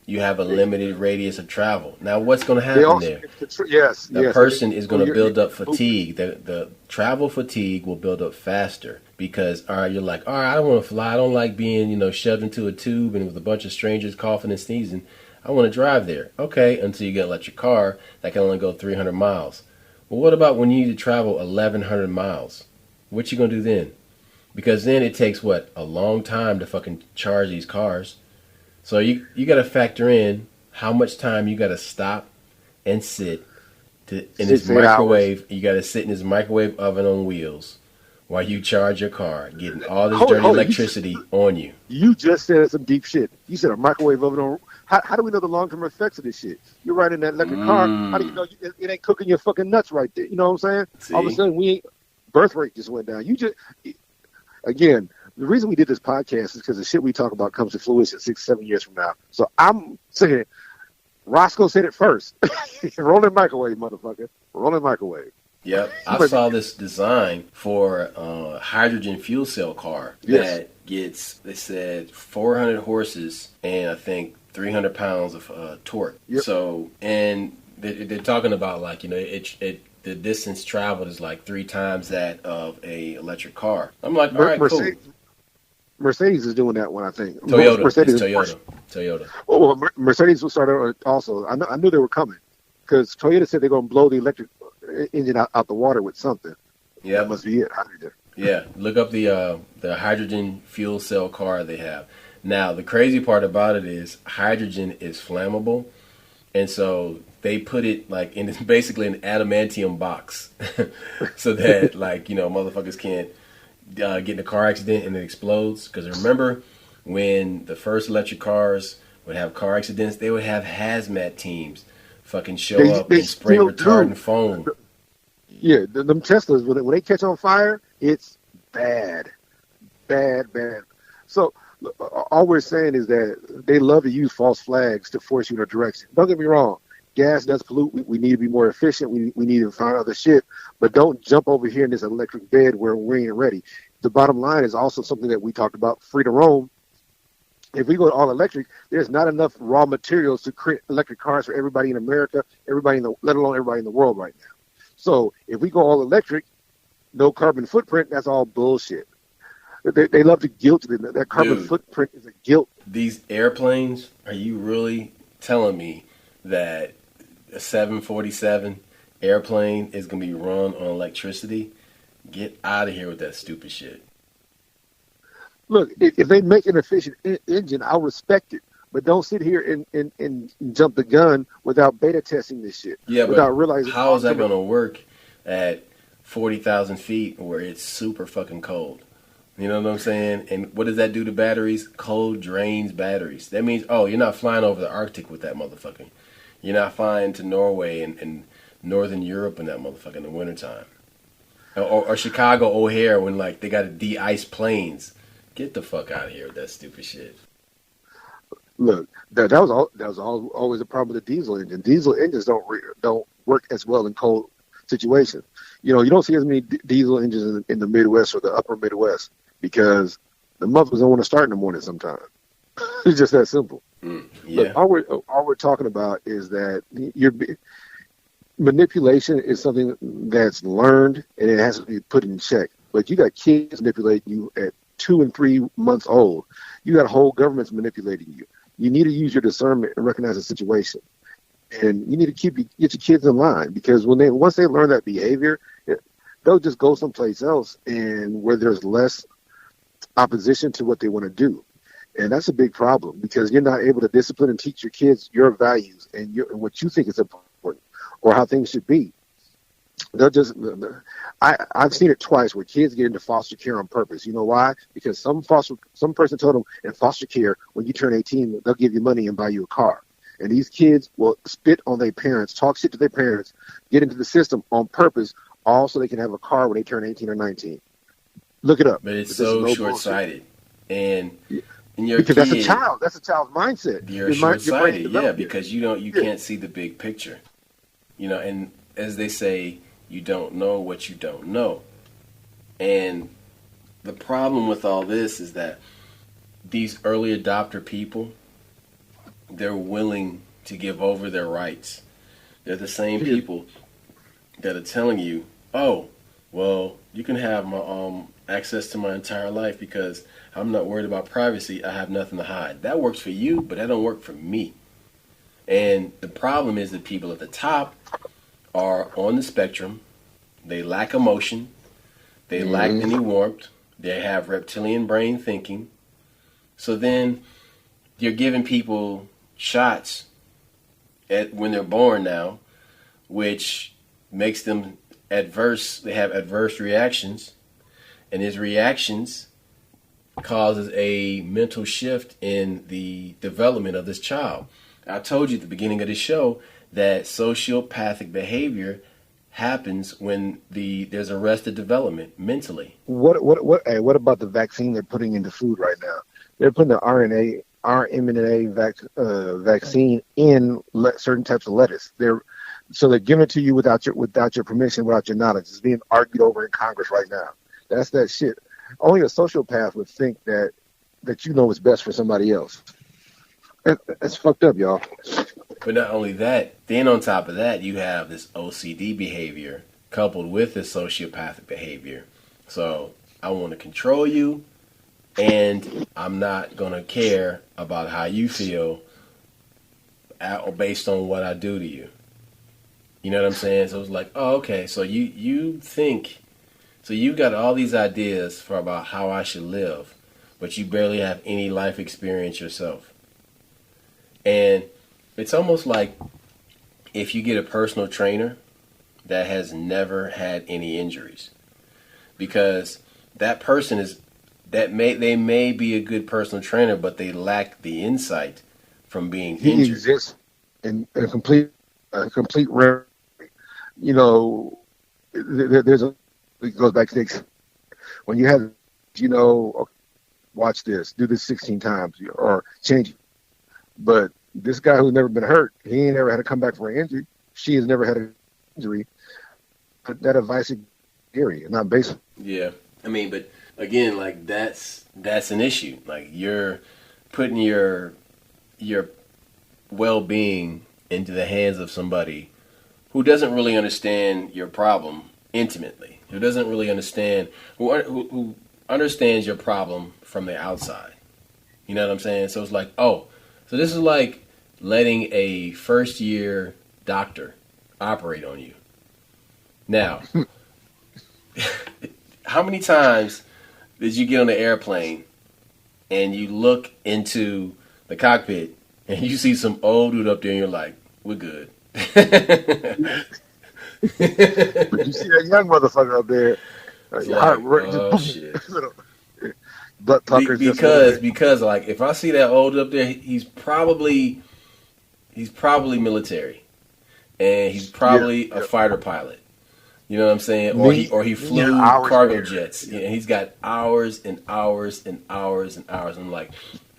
you have a limited radius of travel. Now, what's going to happen there? The person is going to build up fatigue. The travel fatigue will build up faster because, all right, you're like, all right, I don't want to fly. I don't like being, you know, shoved into a tube and with a bunch of strangers coughing and sneezing. I want to drive there. Okay, until you get an electric car that can only go 300 miles. Well, what about when you need to travel 1,100 miles? What you going to do then? Because then it takes, a long time to fucking charge these cars. So you got to factor in how much time you got to stop and sit in this microwave. Hours. You got to sit in this microwave oven on wheels while you charge your car, getting all this dirty electricity on you. You just said some deep shit. You said a microwave oven on. How do we know the long-term effects of this shit? You're riding that electric car. How do you know it ain't cooking your fucking nuts right there? You know what I'm saying? See? All of a sudden, birth rate just went down. Again, the reason we did this podcast is because the shit we talk about comes to fruition 6-7 years from now. So I'm saying, Roscoe said it first. Rolling microwave, motherfucker. Rolling microwave. Yep. I saw this design for a hydrogen fuel cell car that gets, they said, 400 horses and I think 300 pounds of torque. Yep. So, and they're talking about like, you know, the distance traveled is like 3 times that of a electric car. I'm like, all right, cool. Mercedes is doing that one, I think. Toyota. Well, Mercedes will start also. I knew they were coming because Toyota said they're going to blow the electric engine out the water with something. Yeah. That must be it. Hydrogen. Yeah, look up the hydrogen fuel cell car they have. Now, the crazy part about it is hydrogen is flammable, and so they put it like in basically an adamantium box, so that like motherfuckers can't get in a car accident and it explodes. Because remember when the first electric cars would have car accidents, they would have hazmat teams fucking show up and spray retardant foam. Yeah, them Teslas when they catch on fire, it's bad. So all we're saying is that they love to use false flags to force you in a direction. Don't get me wrong. Gas does pollute. We need to be more efficient. We need to find other shit. But don't jump over here in this electric bed where we ain't ready. The bottom line is also something that we talked about, free to roam. If we go all electric, there's not enough raw materials to create electric cars for everybody in America, let alone everybody in the world right now. So if we go all electric, no carbon footprint, that's all bullshit. They love to guilt it. That carbon footprint is a guilt. These airplanes, are you really telling me that a 747 airplane is going to be run on electricity? Get out of here with that stupid shit. Look, if they make an efficient engine, I'll respect it. But don't sit here and jump the gun without beta testing this shit. Yeah, without but realizing how is that going to work at 40,000 feet where it's super fucking cold? You know what I'm saying? And what does that do to batteries? Cold drains batteries. That means, you're not flying over the Arctic with that motherfucker. You're not flying to Norway and Northern Europe in that motherfucker in the wintertime. Or Chicago O'Hare when like they got to de-ice planes. Get the fuck out of here with that stupid shit. Look, that was always a problem with the diesel engine. Diesel engines don't work as well in cold situations. You don't see as many diesel engines in the Midwest or the upper Midwest because the motherfuckers don't want to start in the morning sometimes. It's just that simple. Yeah. Look, all we're talking about is that manipulation is something that's learned and it has to be put in check. But you got kids manipulating you at 2 and 3 months old. You got whole governments manipulating you. You need to use your discernment and recognize the situation. And you need to get your kids in line because once they learn that behavior, they'll just go someplace else and where there's less opposition to what they want to do. And that's a big problem because you're not able to discipline and teach your kids your values and what you think is important or how things should be. I've seen it twice where kids get into foster care on purpose. You know why? Because some person told them in foster care, when you turn 18, they'll give you money and buy you a car. And these kids will spit on their parents, talk shit to their parents, get into the system on purpose, all so they can have a car when they turn 18 or 19. Look it up. But it's so short-sighted. And because that's a child. That's a child's mindset. You're short-sighted, because you can't see the big picture. And as they say, you don't know what you don't know. And the problem with all this is that these early adopter people, they're willing to give over their rights. They're the same people that are telling you, you can have my access to my entire life because I'm not worried about privacy. I have nothing to hide. That works for you, but that don't work for me. And the problem is that people at the top are on the spectrum. They lack emotion. They lack any warmth. They have reptilian brain thinking. So then you're giving people shots when they're born now, which makes them adverse. They have adverse reactions. And his reactions causes a mental shift in the development of this child. I told you at the beginning of the show that sociopathic behavior happens when there's arrested development mentally. What about the vaccine they're putting into food right now? They're putting the mRNA vaccine in certain types of lettuce. They're giving it to you without your permission, without your knowledge. It's being argued over in Congress right now. That's that shit. Only a sociopath would think that you know what's best for somebody else. That's fucked up, y'all. But not only that, then on top of that, you have this OCD behavior coupled with this sociopathic behavior. So I want to control you, and I'm not going to care about how you feel based on what I do to you. You know what I'm saying? So it's like, oh, okay. So you think, so you've got all these ideas for about how I should live, but you barely have any life experience yourself. And it's almost like if you get a personal trainer that has never had any injuries, because that person is they may be a good personal trainer, but they lack the insight from being He injured. exists in a complete rare. You know, there's a it goes back to the, when you have, okay, watch this, do this 16 times, or change it. But this guy who's never been hurt, he ain't ever had to come back for an injury. She has never had an injury. But that advice is scary, not based. Yeah, I mean, but again, like that's an issue. Like you're putting your well-being into the hands of somebody who doesn't really understand your problem intimately, who doesn't really understand, who understands your problem from the outside. You know what I'm saying? So it's like, oh, so this is like letting a first-year doctor operate on you. Now, how many times did you get on the airplane and you look into the cockpit and you see some old dude up there and you're like, we're good. But you see that young motherfucker up there, your heart Like, just oh shit. butt puckers just a little Because bit. because like if I see that old up there, he's probably military, and he's Yeah, probably a yeah. fighter pilot. You know what I'm saying? Or he Me flew hours cargo there. jets. Yeah, And he's got hours and hours and hours and hours. I'm like,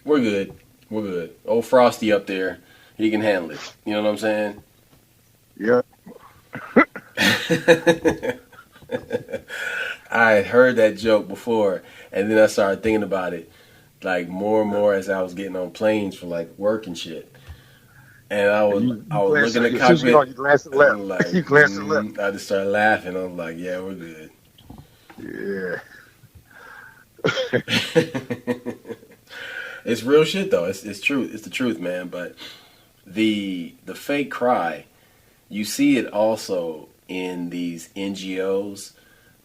we're good, we're good. Old Frosty up there, he can handle it. You know what I'm saying? yeah. I had heard that joke before, and then I started thinking about it, like more and more as I was getting on planes for like work and shit. And I And would you I would look glance in the as soon as you get on, cockpit, you glance to the and left. I'm like, You glance to the left. I just started laughing. I was like, yeah, we're good. Yeah. It's real shit though. It's true. It's the truth, man. But the fake cry, you see it also in these NGOs,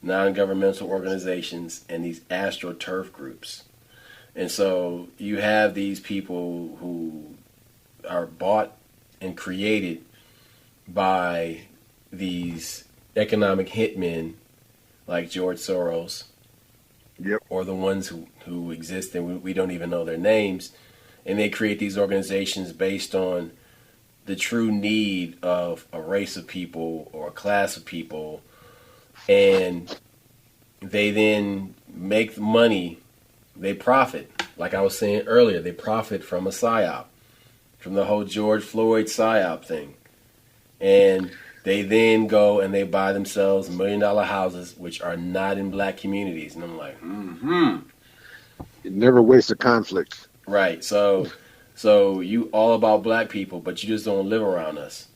non-governmental organizations, and these astroturf groups. And so you have these people who are bought and created by these economic hitmen like George Soros, Yep. or the ones who exist and we don't even know their names. And they create these organizations based on the true need of a race of people or a class of people. And they then make money, they profit. Like I was saying earlier, they profit from a psyop, from the whole George Floyd psyop thing. And they then go and they buy themselves $1 million houses, which are not in black communities. And I'm like, It never wastes a conflict. right. So you all about black people, but you just don't live around us.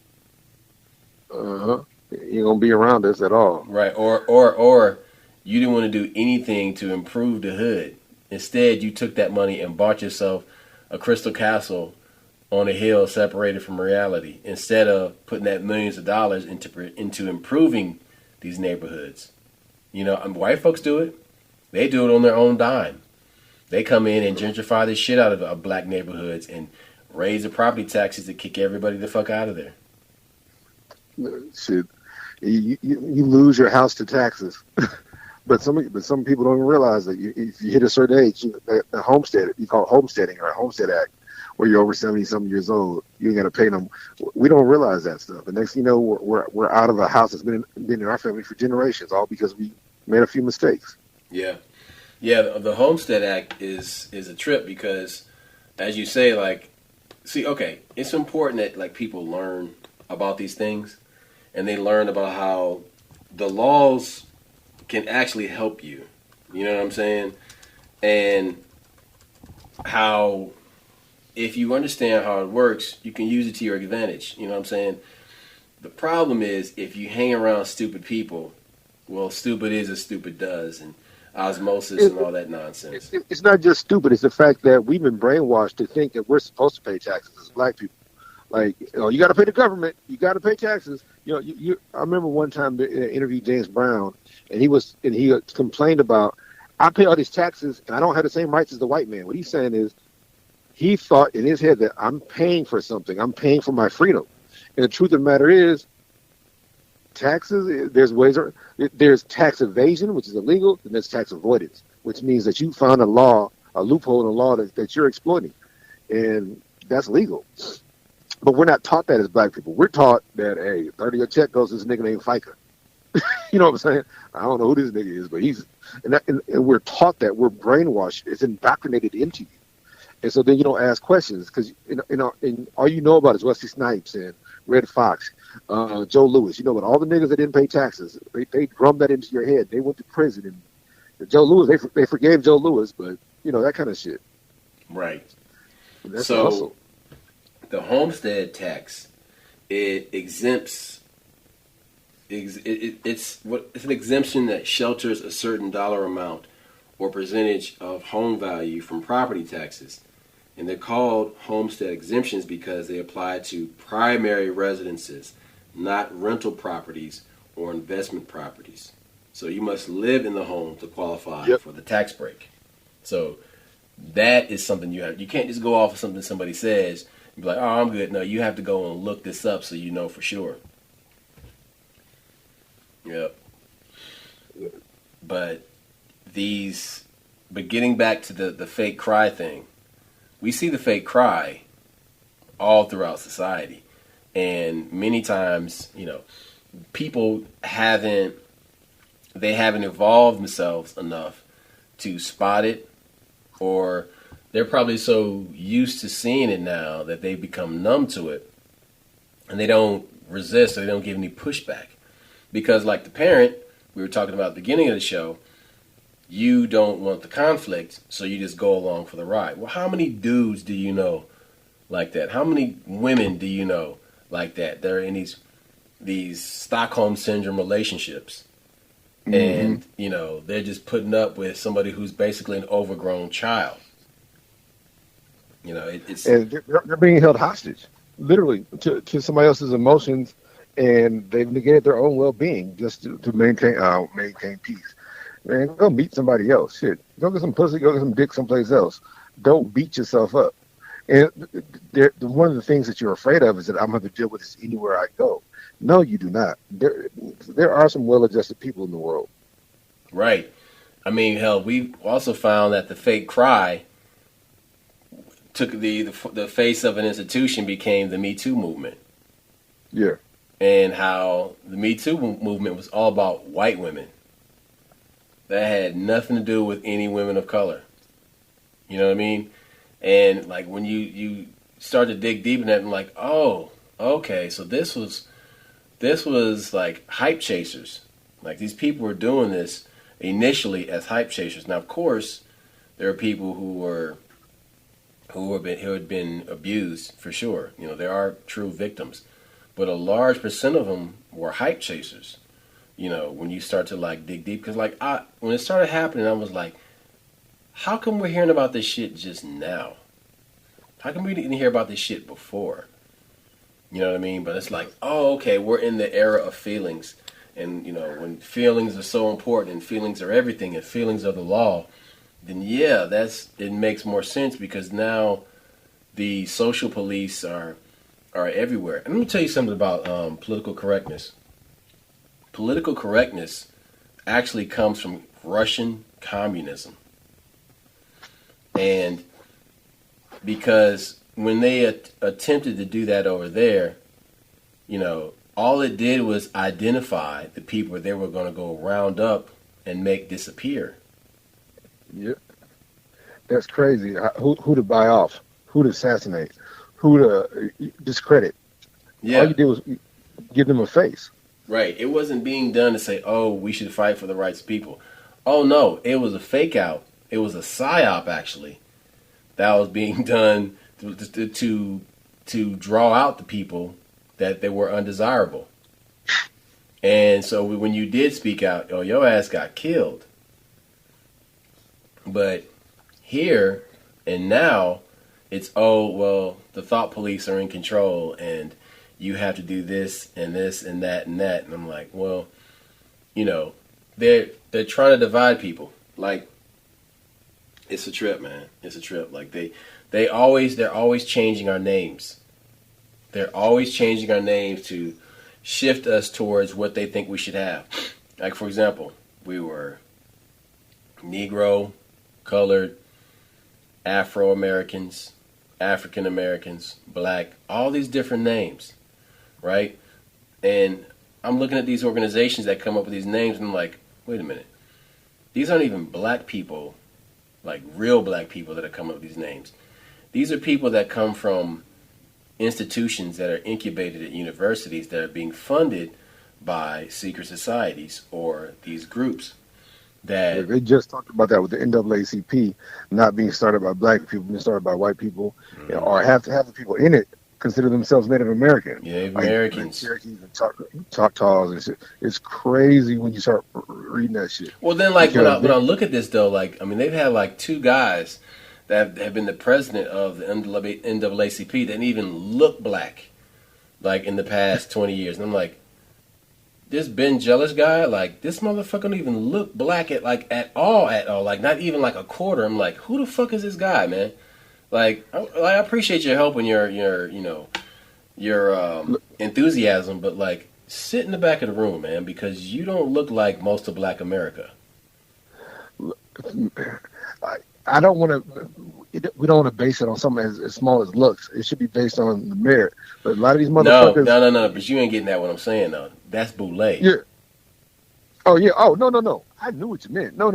Uh-huh. You ain't gonna be around us at all. Right. Or you didn't want to do anything to improve the hood. Instead, you took that money and bought yourself a crystal castle on a hill separated from reality, instead of putting that millions of dollars into improving these neighborhoods. You know, white folks do it. They do it on their own dime. They come in and gentrify the shit out of black neighborhoods and raise the property taxes to kick everybody the fuck out of there. Shit, you lose your house to taxes. But some people don't even realize that if you hit a certain age, the homestead, you call it homesteading or a homestead act, where you're over 70-something years old, you ain't got to pay them. We don't realize that stuff. The next thing you know, we're out of a house that's been in our family for generations, all because we made a few mistakes. Yeah. Yeah, the Homestead Act is a trip because, as you say, like, see, okay, it's important that like people learn about these things, and they learn about how the laws can actually help you. You know what I'm saying? And how, if you understand how it works, you can use it to your advantage. You know what I'm saying? The problem is if you hang around stupid people, well, stupid is as stupid does, and osmosis and all that nonsense. It's not just stupid. It's the fact that we've been brainwashed to think that we're supposed to pay taxes as black people. Like, you got to pay the government. You got to pay taxes. I remember one time they interviewed James Brown, and he complained about, I pay all these taxes and I don't have the same rights as the white man. What he's saying is he thought in his head that I'm paying for something. I'm paying for my freedom. And the truth of the matter is, taxes, there's tax evasion, which is illegal, and there's tax avoidance, which means that you found a loophole in the law that you're exploiting. And that's legal. But we're not taught that as black people. We're taught that, hey, 30 your check goes to this nigga named FICA. You know what I'm saying? I don't know who this nigga is, but and we're taught that. We're brainwashed. It's indoctrinated into you. And so then you don't ask questions because, and all you know about is Wesley Snipes and Red Fox, Joe Lewis. You know about all the niggas that didn't pay taxes. They drummed that into your head. They went to prison. And Joe Lewis, they forgave Joe Lewis, but, that kind of shit. Right. That's so awesome. The homestead tax, it exempts. It's an exemption that shelters a certain dollar amount or percentage of home value from property taxes. And they're called homestead exemptions because they apply to primary residences, not rental properties or investment properties. So you must live in the home to qualify for the tax break. So that is something you can't just go off of something somebody says and be like, oh, I'm good. No, you have to go and look this up so you know for sure. Yep. But getting back to the fake cry thing, we see the fake cry all throughout society. And many times, people haven't evolved themselves enough to spot it, or they're probably so used to seeing it now that they become numb to it and they don't resist or they don't give any pushback. Because like the parent we were talking about at the beginning of the show, you don't want the conflict, so you just go along for the ride. Well, how many dudes do you know like that? How many women do you know like that? They're in these Stockholm Syndrome relationships. And, they're just putting up with somebody who's basically an overgrown child. It's... And they're being held hostage, literally, to somebody else's emotions, and they've negated their own well-being just to maintain peace. Man, go meet somebody else. Shit, go get some pussy, go get some dick someplace else. Don't beat yourself up. And one of the things that you're afraid of is that I'm going to deal with this anywhere I go. No, you do not. There are some well-adjusted people in the world. Right. I mean, hell, we also found that the fake cry took the face of an institution became the Me Too movement. Yeah. And how the Me Too movement was all about white women. That had nothing to do with any women of color. You know what I mean? And like when you start to dig deep in that and like, oh, okay, so this was like hype chasers. Like these people were doing this initially as hype chasers. Now, of course, there are people who had been abused for sure. There are true victims, but a large percent of them were hype chasers. When you start to like dig deep, because like when it started happening, I was like, how come we're hearing about this shit just now? How come we didn't hear about this shit before? You know what I mean? But it's like, oh, okay, we're in the era of feelings. And, when feelings are so important and feelings are everything and feelings are the law, then yeah, it makes more sense because now the social police are everywhere. And let me tell you something about political correctness. Political correctness actually comes from Russian communism. And because when they attempted to do that over there, all it did was identify the people they were going to go round up and make disappear. Yep. That's crazy. Who to buy off, who to assassinate, who to discredit. Yeah. All you did was give them a face. Right. It wasn't being done to say, oh, we should fight for the rights of people. Oh, no. It was a fake out. It was a psyop, actually, that was being done to draw out the people that they were undesirable. And so when you did speak out, your ass got killed. But here and now, it's, the thought police are in control and, you have to do this and this and that and that. And I'm like, well, you know, they're trying to divide people. Like, it's a trip, man. It's a trip. Like they're always changing our names. They're always changing our names to shift us towards what they think we should have. Like, for example, we were Negro, colored, Afro-Americans, African-Americans, black, all these different names, right? And I'm looking at these organizations that come up with these names, and I'm like, wait a minute. These aren't even black people, like real black people that are coming up with these names. These are people that come from institutions that are incubated at universities that are being funded by secret societies or these groups. That they just talked about that with the NAACP not being started by black people, being started by white people, you know, or have to have the people in it consider themselves Native American. Yeah, Americans, like Cherokees and Choctaws and shit. It's crazy when you start reading that shit. Well, then, like when I look at this though, like I mean, they've had like two guys that have been the president of the NAACP that didn't even look black, like in the past 20 years, and I'm like, this Ben Jealous guy, like this motherfucker don't even look black at all, like not even like a quarter. I'm like, who the fuck is this guy, man? Like I appreciate your help and your enthusiasm, but like sit in the back of the room, man, because you don't look like most of Black America. I don't want to. We don't want to base it on something as small as looks. It should be based on the merit. But a lot of these motherfuckers. No. But you ain't getting at what I'm saying, though. That's boule. Yeah. Oh yeah. Oh no. I knew what you meant. No.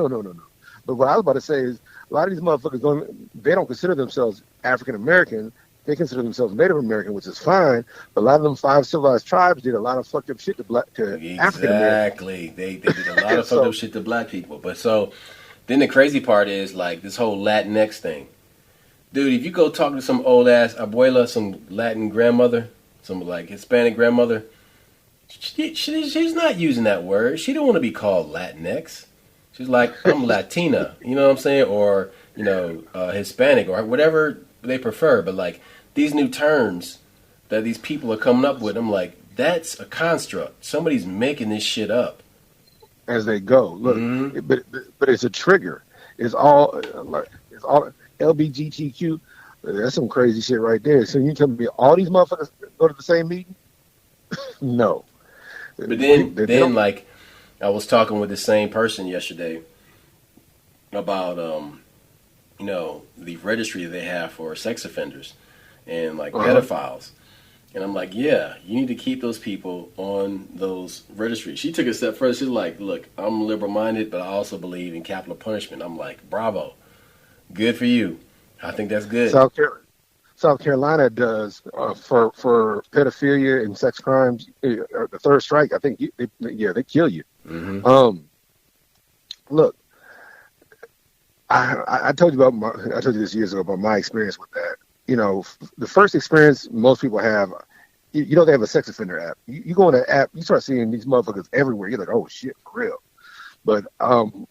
But what I was about to say is a lot of these motherfuckers don't consider themselves African American. They consider themselves Native American, which is fine. But a lot of them 5 civilized tribes did a lot of fucked up shit to African Americans. Exactly. They did a lot of fucked up shit to black people. But so then the crazy part is like this whole Latinx thing. Dude, if you go talk to some old ass abuela, some Latin grandmother, some like Hispanic grandmother, she's not using that word. She don't want to be called Latinx. She's like, I'm Latina, you know what I'm saying? Or, you know, Hispanic or whatever they prefer. But like these new terms that these people are coming up with, I'm like, that's a construct. Somebody's making this shit up. As they go. Look, but it's a trigger. It's all LBGTQ, that's some crazy shit right there. So you tell me all these motherfuckers go to the same meeting? No. But then like I was talking with the same person yesterday about you know, the registry they have for sex offenders and like pedophiles. And I'm like, yeah, you need to keep those people on those registries. She took it a step further. She's like, look, I'm liberal-minded, but I also believe in capital punishment. I'm like, bravo. Good for you. I think that's good. South Carolina does for pedophilia and sex crimes. The third strike, I think. They kill you. Mm-hmm. Look, I told you I told you this years ago about my experience with that. You know, the first experience most people have. You know, they have a sex offender app. You go on the app, you start seeing these motherfuckers everywhere. You're like, oh shit, for real. But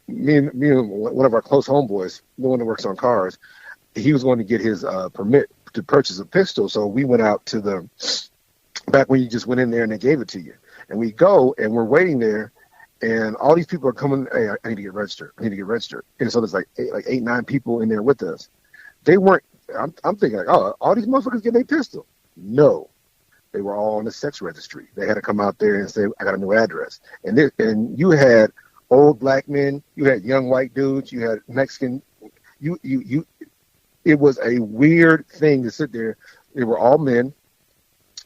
me and one of our close homeboys, the one that works on cars, he was going to get his permit to purchase a pistol. So we went out to back when you just went in there and they gave it to you. And we go and we're waiting there, and all these people are coming. Hey, I need to get registered. And so there's like 8, 9 people in there with us. They weren't. I'm thinking like, oh, all these motherfuckers getting a pistol. No. They were all on the sex registry. They had to come out there and say, I got a new address. And you had old black men, you had young white dudes, you had Mexican, it was a weird thing to sit there. They were all men,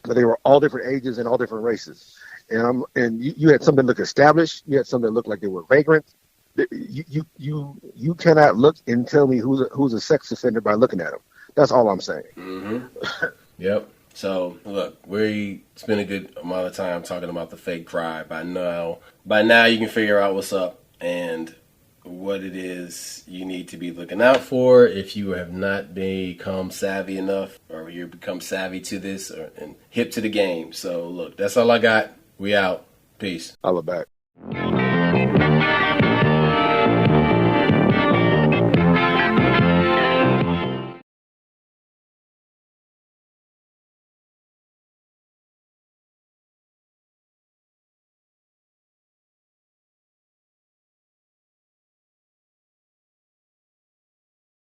but they were all different ages and all different races. And you had some that look established, you had some that looked like they were vagrants. You cannot look and tell me who's a sex offender by looking at them. That's all I'm saying. Mm-hmm. Yep. So, look, we spent a good amount of time talking about the fake pride. By now you can figure out what's up and what it is you need to be looking out for if you have not become savvy enough or you become savvy to this and hip to the game. So, look, that's all I got. We out. Peace. Holla back.